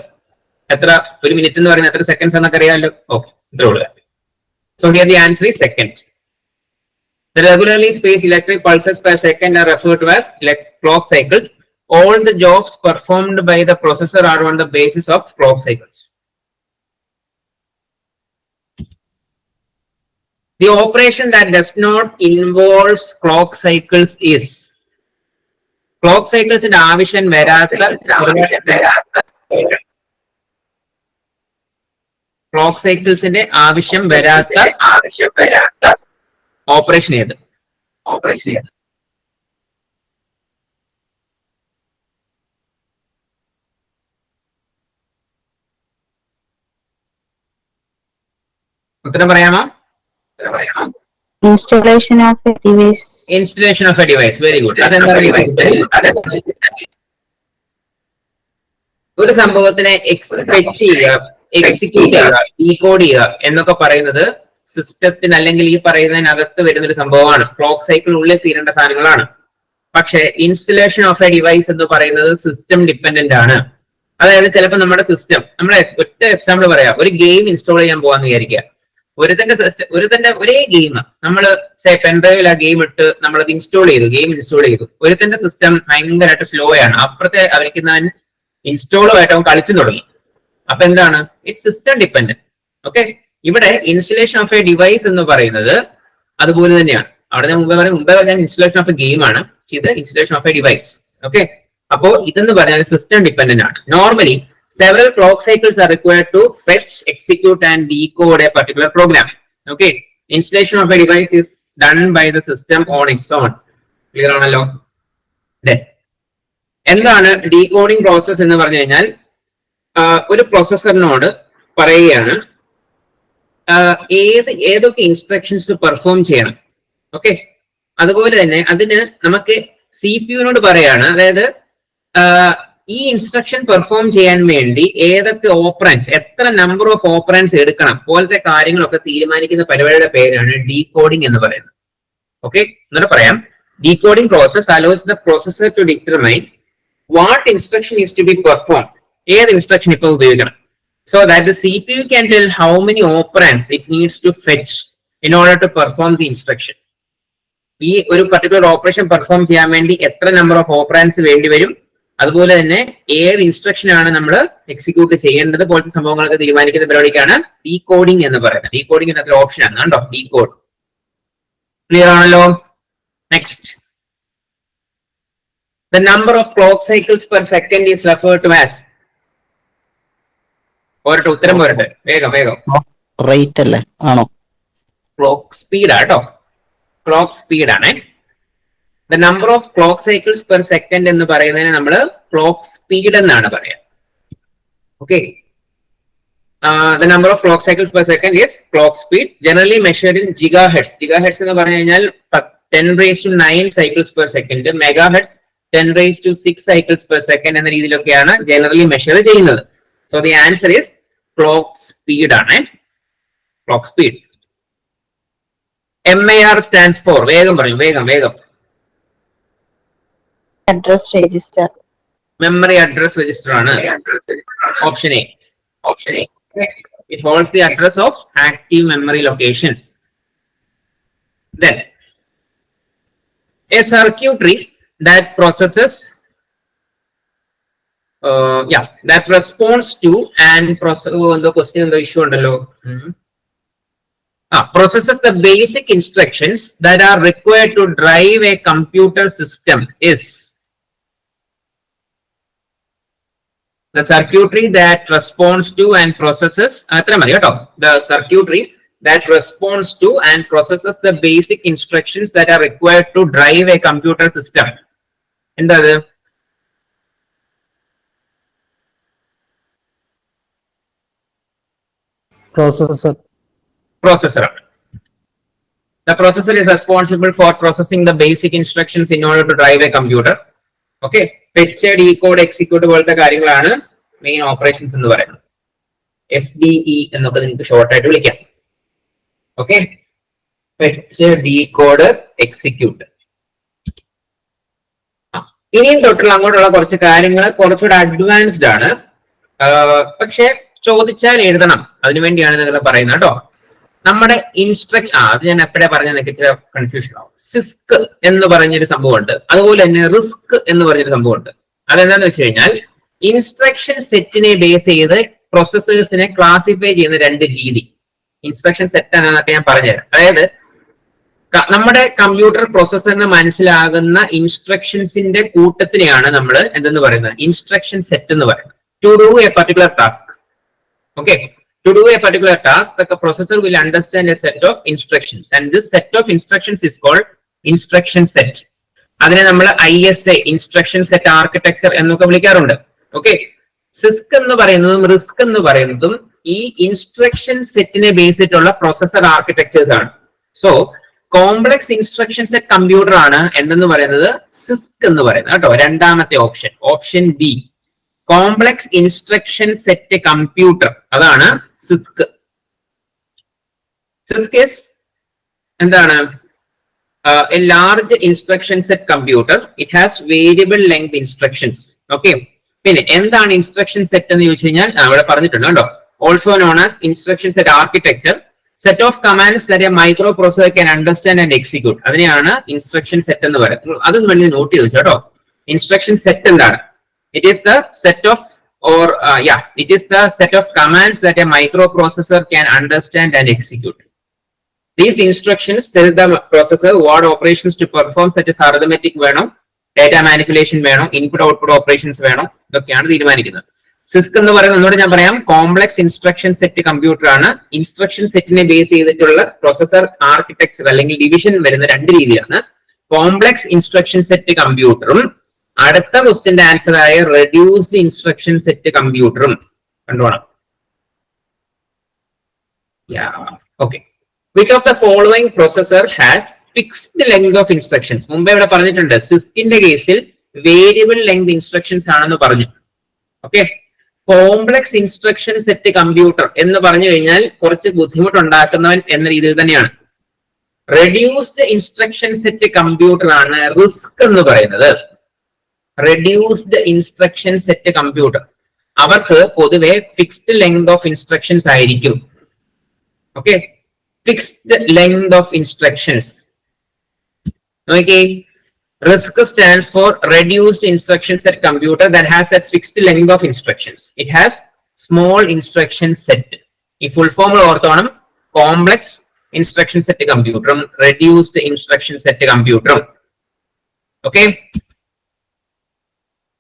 എത്ര, ഒരു മിനിറ്റ് എന്ന് പറയുന്നത് എത്ര സെക്കൻഡ്സ് എന്നൊക്കെ അറിയാമല്ലോ. ഓക്കെ, ഇത്രേ ഉള്ളൂ. So here the answer is second. The regularly spaced electric pulses per second are referred to as clock cycles. All the jobs performed by the processor are on the basis of clock cycles. The operation that does not involve clock cycles is clock cycles in ആവശ്യം വരാത്ത clock സൈക്കിൾസിന്റെ ആവശ്യം വരാത്ത operation ഏത്? ഉത്തരം പറയാമോ? Installation of a device. Installation of a device. Very good. അതെന്താ? ഒരു സംഭവത്തിനെ expect ചെയ്യുക, എക്സിക്യൂട്ട് ചെയ്യുക, ഡീകോഡ് ചെയ്യുക എന്നൊക്കെ പറയുന്നത് സിസ്റ്റത്തിന് അല്ലെങ്കിൽ ഈ പറയുന്നതിനകത്ത് വരുന്ന ഒരു സംഭവമാണ്. ക്ലോക്ക് സൈക്കിളിനുള്ളിൽ തീരേണ്ട സാധനങ്ങളാണ്. പക്ഷെ ഇൻസ്റ്റലേഷൻ ഓഫ് എ ഡിവൈസ് എന്ന് പറയുന്നത് സിസ്റ്റം ഡിപ്പെൻഡന്റ് ആണ്. അതായത് ചിലപ്പോൾ നമ്മുടെ സിസ്റ്റം, നമ്മളെ ഒറ്റ എക്സാമ്പിൾ പറയാം, ഒരു ഗെയിം ഇൻസ്റ്റാൾ ചെയ്യാൻ പോകാന്ന് വിചാരിക്കുക. ഒരുത്തന്റെ ഒരേ ഗെയിം നമ്മൾ പെൻഡ്രൈവിൽ ആ ഗെയിം ഇട്ട് നമ്മളത് ഗെയിം ഇൻസ്റ്റാൾ ചെയ്തു. ഒരുത്തന്റെ സിസ്റ്റം ഭയങ്കരമായിട്ട് സ്ലോ ആണ്. അപ്പുറത്തെ അവരിക്കുന്നവൻ ഇൻസ്റ്റാളുമായിട്ട് അവൻ കളിച്ചു തുടങ്ങി. അപ്പൊ എന്താണ്? It's system dependent. ഓക്കെ, ഇവിടെ ഇൻസ്റ്റലേഷൻ ഓഫ് എ ഡിവൈസ് എന്ന് പറയുന്നത് അതുപോലെ തന്നെയാണ്. അവിടെ മുമ്പേ പറഞ്ഞ ഇൻസ്റ്റലേഷൻ ഓഫ് എ ഗെയിം ആണ്, ഇത് installation of A device. Okay, അപ്പോ ഇതെന്ന് പറഞ്ഞാൽ സിസ്റ്റം ഡിപ്പെൻഡന്റ് ആണ്. Normally several clock cycles are required to fetch, execute and decode a particular program. Okay, installation of a device is done by the system on its own. Clear ആണല്ലോ? എന്താണ് decoding process എന്ന് പറഞ്ഞു കഴിഞ്ഞാൽ ഒരു പ്രോസസറിനോട് പറയുകയാണ് ഏതൊക്കെ instructions perform ചെയ്യണം. Okay, അതുപോലെ തന്നെ അതിന് നമുക്ക് CPU നോട് പറയാണ്, അതായത് ഈ ഇൻസ്ട്രക്ഷൻ പെർഫോം ചെയ്യാൻ വേണ്ടി ഏതൊക്കെ ഓപ്പറൻസ്, എത്ര നമ്പർ ഓഫ് ഓപ്പറൻസ് എടുക്കണം പോലത്തെ കാര്യങ്ങളൊക്കെ തീരുമാനിക്കുന്ന പരിപാടിയുടെ പേരാണ് ഡീകോഡിംഗ് എന്ന് പറയുന്നത്. ഓക്കെ, എന്നിട്ട് പറയാം. Decoding process allows the processor to determine what instruction is to be performed. ഏത് ഇൻസ്ട്രക്ഷൻ ഇപ്പോൾ ഉപയോഗിക്കണം. So that the CPU can tell how many operands it needs to fetch in order to perform the instruction. ഈ ഒരു particular operation perform ചെയ്യാൻ വേണ്ടി എത്ര number of operands വേണ്ടി വരും, അതുപോലെ തന്നെ ഏത് ഇൻസ്ട്രക്ഷൻ ആണ് നമ്മൾ എക്സിക്യൂട്ട് ചെയ്യേണ്ടത് പോലത്തെ സംഭവങ്ങളൊക്കെ തീരുമാനിക്കുന്ന പരിപാടിക്കാണ് ഡീകോഡിംഗ് എന്ന് പറയുന്നത്. ഡീകോഡിംഗ് എന്നൊരു ഓപ്ഷൻ ആണ് കേട്ടോ, ഡീകോഡ്. ക്ലിയർ ആണല്ലോ? Next, the number of clock cycles per second is referred to as. പോരട്ടെ, ഉത്തരം പോരട്ടെ, വേഗം വേഗം. റേറ്റ് അല്ലേ ആണോ? ക്ലോക്ക് സ്പീഡ് ആട്ടോ, ക്ലോക്ക് സ്പീഡ് ആണ്. The number of clock cycles per second എന്ന് പറയുന്നതിന് നമ്മൾ ക്ലോക്ക് സ്പീഡ് എന്നാണ് പറയാ. Okay, the number of clock cycles per second is clock speed, generally measured in gigahertz. Gigahertz എന്ന് പറഞ്ഞു കഴിഞ്ഞാൽ 10⁹ cycles per second, megahertz 10⁶ cycles per second എന്ന രീതിയിലൊക്കെയാണ് ജനറലി മെഷർ ചെയ്യുന്നത്. So the answer is clock speed ആണ്. Clock speed. MAR stands for, വേഗം പറയും, വേഗം വേഗം. Address register. Memory address register ആണ്. Option A. Option A. It holds the address of active memory location. Then a circuitry that processes that responds to and the question the issue undallo processes the basic instructions that are required to drive a computer system is. The circuitry that responds to and processes the circuitry that responds to and processes the basic instructions that are required to drive a computer system. എന്താണ്? Processor. Processor. The processor is responsible for processing the basic instructions in order to drive a computer. Okay, fetch, decode, execute പോലത്തെ കാര്യങ്ങളാണ് main operations എന്ന് പറയുന്നത്. FDE എന്നൊക്കെ നിങ്ങൾക്ക് short ആയിട്ട് വിളിക്കാം. Okay, fetch, decode, execute. ഇനിയും തൊട്ടുള്ള അങ്ങോട്ടുള്ള കുറച്ച് കാര്യങ്ങൾ കുറച്ചുകൂടെ അഡ്വാൻസ്ഡ് ആണ്. പക്ഷെ ചോദിച്ചാൽ എഴുതണം, അതിനുവേണ്ടിയാണ് നിങ്ങൾ പറയുന്നത് കേട്ടോ. നമ്മുടെ ഇൻസ്ട്രക്ഷൻ, അത് ഞാൻ എപ്പോഴേ പറഞ്ഞ ചില കൺഫ്യൂഷൻ ആവും. സിസ്ക് എന്ന് പറഞ്ഞൊരു സംഭവമുണ്ട്, അതുപോലെ തന്നെ റിസ്ക് എന്ന് പറഞ്ഞൊരു സംഭവമുണ്ട്. അതെന്താന്ന് വെച്ച് കഴിഞ്ഞാൽ ഇൻസ്ട്രക്ഷൻ സെറ്റിനെ ബേസ് ചെയ്ത് പ്രൊസസ്സേഴ്സിനെ ക്ലാസിഫൈ ചെയ്യുന്ന രണ്ട് രീതി. ഇൻസ്ട്രക്ഷൻ സെറ്റ് ആണെന്നൊക്കെ ഞാൻ പറഞ്ഞുതരാം. അതായത് നമ്മുടെ കമ്പ്യൂട്ടർ പ്രൊസസ്സറിന് മനസ്സിലാകുന്ന ഇൻസ്ട്രക്ഷൻസിന്റെ കൂട്ടത്തിനെയാണ് നമ്മൾ എന്തെന്ന് പറയുന്നത്, ഇൻസ്ട്രക്ഷൻ സെറ്റ് എന്ന് പറയുന്നത്. To do a particular task. Okay, to do a particular task, the processor will understand a set of instructions, and this set of instructions is called instruction set. അതിനെ നമ്മൾ ISA, instruction set architecture എന്നൊക്കെ വിളിക്കാറുണ്ട്. Okay, CISC എന്ന് പറയുന്നതും risk എന്ന് പറയുന്നതും ഈ instruction സെറ്റിനെ ബേസ് ചെയ്തിട്ടുള്ള പ്രൊസസർ ആർക്കിടെക്ചേഴ്സ് ആണ്. So complex instruction set computer ആണ് എന്തെന്ന് പറയുന്നത് സിസ്ക് എന്ന് പറയുന്നത് കേട്ടോ. രണ്ടാമത്തെ option, option B, complex instruction set computer, അതാണ് സിസ്ക്. സിസ്ക് ഈസ് എന്താണ്? A large instruction set computer. It has variable length instructions. Okay, പിന്നെ എന്താണ് ഇൻസ്ട്രക്ഷൻ സെറ്റ് എന്ന് ചോദിച്ചു കഴിഞ്ഞാൽ അവിടെ പറഞ്ഞിട്ടുണ്ട് കേട്ടോ. Also known as instruction set architecture, set of commands that A micro processor can understand and execute. അതിനെയാണ് ഇൻസ്ട്രക്ഷൻ സെറ്റ് എന്ന് പറയുന്നത്. അതൊന്നും വേണ്ടി നോട്ട് ചെയ്തു കേട്ടോ. ഇൻസ്ട്രക്ഷൻ സെറ്റ് എന്താണ്? It is the set of it is the set of commands that a microprocessor can understand and execute. These instructions tell the processor what operations to perform, such as arithmetic വേണം, data manipulation വേണം, input output operations വേണം. ഇതൊക്കെയാണ് തീരുമാനിക്കുന്നത്. CISC എന്ന് പറയുന്നത് ഒന്നുകൂടെ ഞാൻ പറയാം, കോംപ്ലക്സ് ഇൻസ്ട്രക്ഷൻ സെറ്റ് കമ്പ്യൂട്ടർ ആണ്. ഇൻസ്ട്രക്ഷൻ സെറ്റിനെ ബേസ് ചെയ്തിട്ടുള്ള പ്രൊസസർ ആർക്കിടെക്ചർ അല്ലെങ്കിൽ ഡിവിഷൻ വരുന്ന രണ്ട് രീതിയിലാണ്. കോംപ്ലക്സ് ഇൻസ്ട്രക്ഷൻ സെറ്റ് കമ്പ്യൂട്ടറും അടുത്ത ക്വസ്റ്റ്യന്റെ ആൻസർ ആയ റെഡ്യൂസ്ഡ് ഇൻസ്ട്രക്ഷൻ സെറ്റ് കമ്പ്യൂട്ടറും കണ്ടുപോകണം. Okay, which of the following processor has fixed length of instructions? മുമ്പേ ഇവിടെ പറഞ്ഞിട്ടുണ്ട്, സിസ്കിന്റെ കേസിൽ വേരിയബിൾ ലെങ്ത് ഇൻസ്ട്രക്ഷൻസ് ആണെന്ന് പറഞ്ഞു. Okay, complex instruction set computer എന്ന് പറഞ്ഞു കഴിഞ്ഞാൽ കുറച്ച് ബുദ്ധിമുട്ടുണ്ടാക്കുന്നവൻ എന്ന രീതിയിൽ തന്നെയാണ്. റെഡ്യൂസ്ഡ് ഇൻസ്ട്രക്ഷൻ സെറ്റ് കമ്പ്യൂട്ടർ ആണ് റിസ്ക് എന്ന് പറയുന്നത്. റെഡ്യൂസ്ഡ് ഇൻസ്ട്രക്ഷൻ സെറ്റ് കമ്പ്യൂട്ടർ അവർക്ക് പൊതുവെ ഫിക്സ്ഡ് ലെങ്ത് ഓഫ് ഇൻസ്ട്രക്ഷൻസ് ആയിരിക്കും. Okay, fixed length of instructions. നോക്കിയേ, RISC stands for Reduced Instruction Set Computer that has a fixed length of instructions. It has small instruction set. ഈ full form ഓർത്തോണം, complex instruction set കമ്പ്യൂട്ടറും reduced instruction set കമ്പ്യൂട്ടറും. Okay,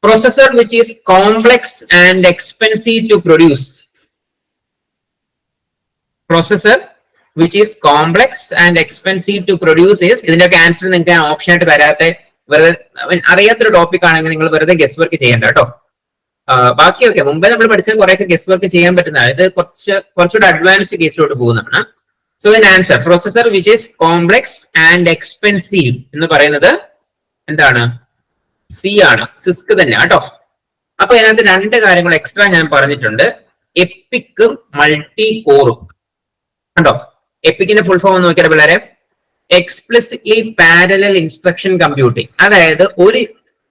processor which is complex and expensive to produce. Processor which is complex and expensive to produce is, ഇതിന്റെയൊക്കെ answer നിങ്ങൾക്ക് option ആയിട്ട് തരാത്ത വെറുതെ അറിയാത്തൊരു ടോപ്പിക് ആണെങ്കിൽ നിങ്ങൾ വെറുതെ ഗസ് വർക്ക് ചെയ്യണ്ട കേട്ടോ. ബാക്കിയൊക്കെ മുമ്പേ നമ്മൾ പഠിച്ച കുറെയൊക്കെ ഗസ് വർക്ക് ചെയ്യാൻ പറ്റുന്നതാണ്. ഇത് കുറച്ചുകൂടെ അഡ്വാൻസ്ഡ് കേസിലോട്ട് പോകുന്നതാണ്. സോ ഇതിന്റെ answer processor which is complex and expensive എന്ന് പറയുന്നത് എന്താണ്? സി ആണ്, സിസ്ക് തന്നെ കേട്ടോ. അപ്പൊ ഇതിനകത്ത് രണ്ട് കാര്യങ്ങൾ എക്സ്ട്രാ ഞാൻ പറഞ്ഞിട്ടുണ്ട്, എപ്പിക്കും മൾട്ടി കോറും കണ്ടോ. എപ്പിക്കിന്റെ ഫുൾ ഫോം നോക്കിയാൽ പിള്ളേരെ, എക്സ്പ്ലിസിറ്റ്ലി പാരലൽ ഇൻസ്ട്രക്ഷൻ കമ്പ്യൂട്ടിംഗ്. അതായത്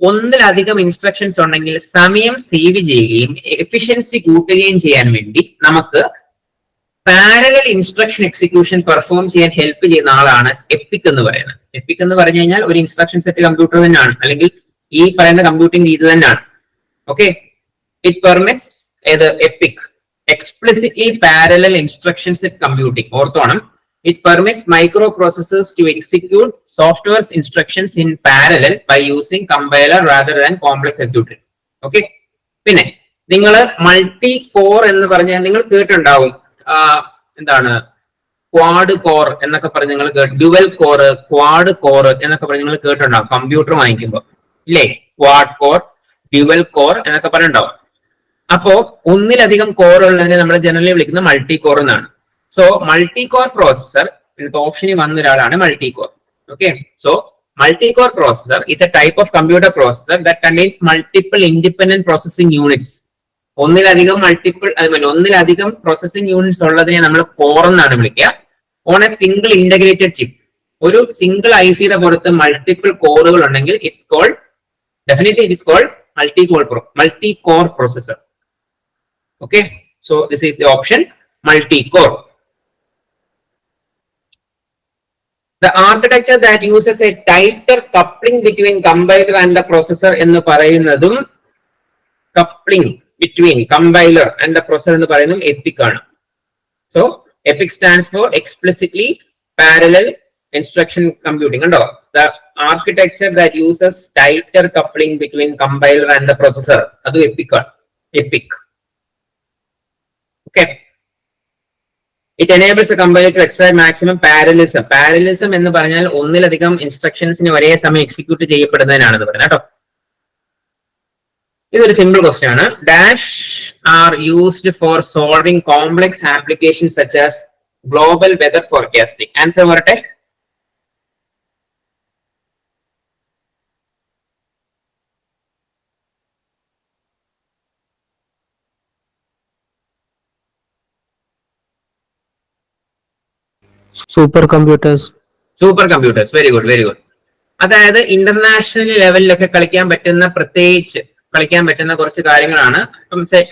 ഒന്നിലധികം ഇൻസ്ട്രക്ഷൻസ് ഉണ്ടെങ്കിൽ സമയം സേവ് ചെയ്യുകയും എഫിഷ്യൻസി കൂട്ടുകയും ചെയ്യാൻ വേണ്ടി നമുക്ക് പാരലൽ ഇൻസ്ട്രക്ഷൻ എക്സിക്യൂഷൻ പെർഫോം ചെയ്യാൻ ഹെൽപ്പ് ചെയ്യുന്ന ആളാണ് എപ്പിക് എന്ന് പറയുന്നത്. എപ്പിക് എന്ന് പറഞ്ഞു കഴിഞ്ഞാൽ ഒരു ഇൻസ്ട്രക്ഷൻ സെറ്റ് കമ്പ്യൂട്ടർ തന്നെയാണ്, അല്ലെങ്കിൽ ഈ പറയുന്ന കമ്പ്യൂട്ടിംഗ് രീതി തന്നെയാണ്. ഓക്കെ, ഇറ്റ് പെർമിറ്റ്സ് ഏത് EPIC explicitly parallel instruction set computing. ഓർത്തോണം, it permits microprocessors to execute software's instructions in parallel by using compiler rather than complex circuitry. Okay, പിന്നെ നിങ്ങൾ മൾട്ടി കോർ എന്ന് പറഞ്ഞാൽ നിങ്ങൾ കേട്ടിട്ടുണ്ടാവും, എന്താണ് ക്വാഡ് കോർ എന്നൊക്കെ പറഞ്ഞ് നിങ്ങൾ ഡ്യുവൽ കോർ, ക്വാഡ് കോർ എന്നൊക്കെ പറഞ്ഞ് നിങ്ങൾ കേട്ടിട്ടുണ്ടാവും കമ്പ്യൂട്ടർ വാങ്ങിക്കുമ്പോൾ, ഇല്ലേ? ക്വാഡ് കോർ, ഡ്യുവൽ കോർ എന്നൊക്കെ പറഞ്ഞിട്ടുണ്ടാവും. അപ്പോ ഒന്നിലധികം കോർ ഉള്ളതിനെ നമ്മൾ ജനറലി വിളിക്കുന്നത് മൾട്ടി കോർ എന്നാണ്. സോ മൾട്ടി കോർ പ്രോസസർ ഓപ്ഷനിൽ വന്ന ഒരാളാണ് multi core. Okay, so multi core processor is a type of computer processor that contains multiple independent processing units. ഒന്നിലധികം പ്രോസസിംഗ് യൂണിറ്റ്സ് ഉള്ളതിനെ നമ്മൾ കോർ എന്നാണ് വിളിക്കുക. On a single integrated chip, ഒരു single ഐസിയുടെ പുറത്ത് മൾട്ടിപ്പിൾ കോറുകൾ ഉണ്ടെങ്കിൽ it's called multi-core processor. Okay, so this is the option multi-core. The architecture that uses a tighter coupling between compiler and the processor എന്ന് പറയുന്നതും coupling between compiler and the processor എന്ന് പറയുന്നതും EPIC ആണ്. So epic stands for explicitly parallel instruction computing. കണ്ടോ, the architecture that uses tighter coupling between compiler and the processor, അത് EPIC ആണ്, EPIC. Okay, it enables the compiler to extract maximum parallelism. Parallelism എന്ന് പറഞ്ഞാൽ ഒന്നിലധികം ഇൻസ്ട്രക്ഷൻസിന് ഒരേ സമയം execute ചെയ്യപ്പെടുന്നതിനാണെന്ന് പറയുന്നത് കേട്ടോ. ഇതൊരു സിമ്പിൾ ക്വസ്റ്റ്യൻ ആണ്. Dash are used for solving complex applications such as global weather forecasting. Answer പറട്ടെ. Super computers. Super computers, very good, very good. അതായത് ഇന്റർനാഷണൽ ലെവലിലൊക്കെ കളിക്കാൻ പറ്റുന്ന കുറച്ച് കാര്യങ്ങളാണ്.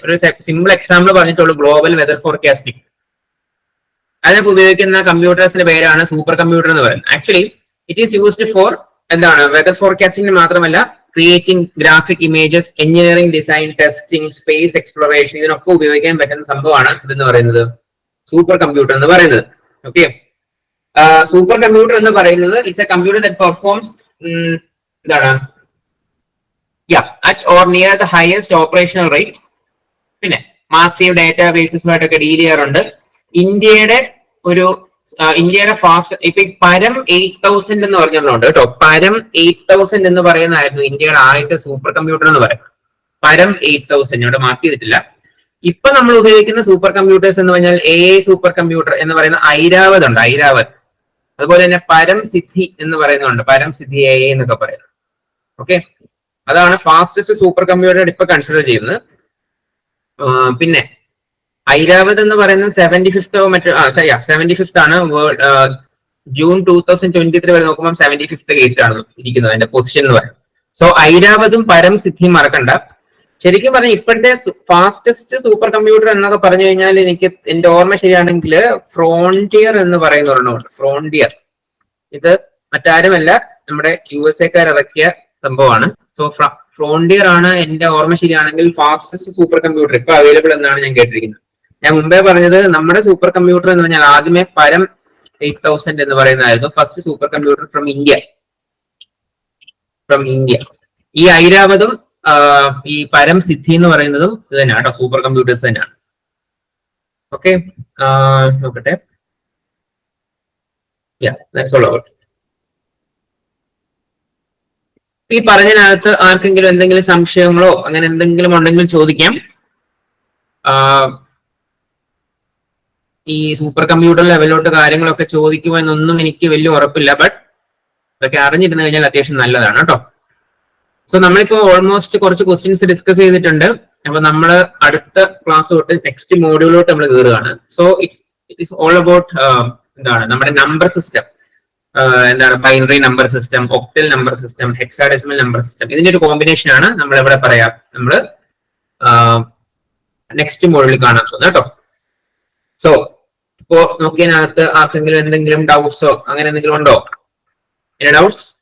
ഒരു സിമ്പിൾ എക്സാമ്പിൾ പറഞ്ഞിട്ടുള്ളൂ, ഗ്ലോബൽ വെതർ ഫോർകാസ്റ്റിംഗ്. അതിനൊക്കെ ഉപയോഗിക്കുന്ന കമ്പ്യൂട്ടേഴ്സിന്റെ പേരാണ് സൂപ്പർ കമ്പ്യൂട്ടർ എന്ന് പറയുന്നത്. Actually it is used for എന്താണ്, വെതർ ഫോർകാസ്റ്റിംഗ് മാത്രമല്ല, creating graphic images, engineering design, testing, space exploration, ഇതിനൊക്കെ ഉപയോഗിക്കാൻ പറ്റുന്ന സംഭവമാണ് ഇതെന്ന് പറയുന്നത് സൂപ്പർ കമ്പ്യൂട്ടർ എന്ന് പറയുന്നത്. ഓക്കെ, സൂപ്പർ കമ്പ്യൂട്ടർ എന്ന് പറയുന്നത് it's a computer that performs എന്താണ് at or near the highest operational rate. പിന്നെ മാസീവ് ഡാറ്റാബേസുമായിട്ടൊക്കെ ഡീൽ ചെയ്യാറുണ്ട്. ഇന്ത്യയുടെ ഫാസ്റ്റ് ഇപ്പൊ പരം 8000 എന്ന് പറഞ്ഞിട്ടുണ്ട് കേട്ടോ. പരം 8000 എന്ന് പറയുന്നതായിരുന്നു ഇന്ത്യയുടെ ആദ്യത്തെ സൂപ്പർ കമ്പ്യൂട്ടർ എന്ന് പറയുന്നത്. പരം 8000 ഇവിടെ മാർക്ക് ചെയ്തിട്ടില്ല. ഇപ്പൊ നമ്മൾ ഉപയോഗിക്കുന്ന സൂപ്പർ കമ്പ്യൂട്ടേഴ്സ് എന്ന് പറഞ്ഞാൽ സൂപ്പർ കമ്പ്യൂട്ടർ എന്ന് പറയുന്ന ഐരാവത് ഉണ്ട്, ഐരാവത്. അതുപോലെ തന്നെ പരം സിദ്ധി എന്ന് പറയുന്നുണ്ട്, പരം സിദ്ധി എന്നൊക്കെ പറയുന്നത്. ഓക്കെ, അതാണ് ഫാസ്റ്റസ്റ്റ് സൂപ്പർ കമ്പ്യൂട്ടർ ഇപ്പൊ കൺസിഡർ ചെയ്യുന്നത്. പിന്നെ ഐരാവത് എന്ന് പറയുന്നത് 75th മറ്റോ 75th ആണ്. ജൂൺ 2023 വരെ നോക്കുമ്പോൾ 75th കേസിലാണ് ഇരിക്കുന്നത് അതിന്റെ പൊസിഷൻ എന്ന് പറയുന്നത്. സോ ഐരാവതും പരം സിദ്ധിയും മറക്കണ്ട. ശരിക്കും പറഞ്ഞാൽ ഇപ്പോഴത്തെ ഫാസ്റ്റസ്റ്റ് സൂപ്പർ കമ്പ്യൂട്ടർ എന്നൊക്കെ പറഞ്ഞു കഴിഞ്ഞാൽ എനിക്ക് എന്റെ ഓർമ്മ ശരിയാണെങ്കിൽ ഫ്രോണ്ടിയർ എന്ന് പറയുന്ന ഒരെണ്ണമുണ്ട്. ഫ്രോണ്ടിയർ ഇത് മറ്റാരുമല്ല, നമ്മുടെ USA ഇറക്കിയ സംഭവമാണ്. സോ ഫ്രോണ്ടിയർ ആണ് എന്റെ ഓർമ്മ ശരിയാണെങ്കിൽ ഫാസ്റ്റസ്റ്റ് സൂപ്പർ കമ്പ്യൂട്ടർ ഇപ്പൊ അവൈലബിൾ എന്നാണ് ഞാൻ കേട്ടിരിക്കുന്നത്. ഞാൻ മുമ്പേ പറഞ്ഞത് നമ്മുടെ സൂപ്പർ കമ്പ്യൂട്ടർ എന്ന് പറഞ്ഞാൽ ആദ്യമേ പരം 8000 എന്ന് പറയുന്നതായിരുന്നു first super computer from India. ഈ ഐരാവതും ഈ പരം സിദ്ധി എന്ന് പറയുന്നതും ഇത് തന്നെയാണ് കേട്ടോ, സൂപ്പർ കമ്പ്യൂട്ടേഴ്സ് തന്നെയാണ്. ഓക്കെ, നോക്കട്ടെ. ഈ പറഞ്ഞതിനകത്ത് ആർക്കെങ്കിലും എന്തെങ്കിലും സംശയങ്ങളോ അങ്ങനെ എന്തെങ്കിലും ഉണ്ടെങ്കിൽ ചോദിക്കാം. ഈ സൂപ്പർ കമ്പ്യൂട്ടർ ലെവലിലോട്ട് കാര്യങ്ങളൊക്കെ ചോദിക്കുമെന്നൊന്നും എനിക്ക് വലിയ ഉറപ്പില്ല. ബട്ട് ഇതൊക്കെ അറിഞ്ഞിരുന്നു കഴിഞ്ഞാൽ അത്യാവശ്യം നല്ലതാണ് കേട്ടോ. സോ നമ്മളിപ്പോ ഓൾമോസ്റ്റ് കുറച്ച് ക്വസ്റ്റ്യൻസ് ഡിസ്കസ് ചെയ്തിട്ടുണ്ട്. അപ്പൊ നമ്മൾ അടുത്ത ക്ലാസ് തൊട്ട് നെക്സ്റ്റ് മോഡ്യൂളിലോട്ട് നമ്മൾ കയറുകയാണ്. So it is all about എന്താണ് നമ്മുടെ നമ്പർ സിസ്റ്റം, എന്താണ് binary number system, octal number system, hexadecimal number system. ഇതിന്റെ ഒരു കോമ്പിനേഷൻ ആണ് നമ്മൾ എവിടെ പറയാം, നമ്മൾ നെക്സ്റ്റ് മോഡ്യൂളിൽ കാണാൻ പോകുന്നത് കേട്ടോ. സോ ഇപ്പോ നോക്കിയതിനകത്ത് ആർക്കെങ്കിലും എന്തെങ്കിലും ഡൗട്ട്സോ അങ്ങനെ എന്തെങ്കിലും ഉണ്ടോ? Any doubts?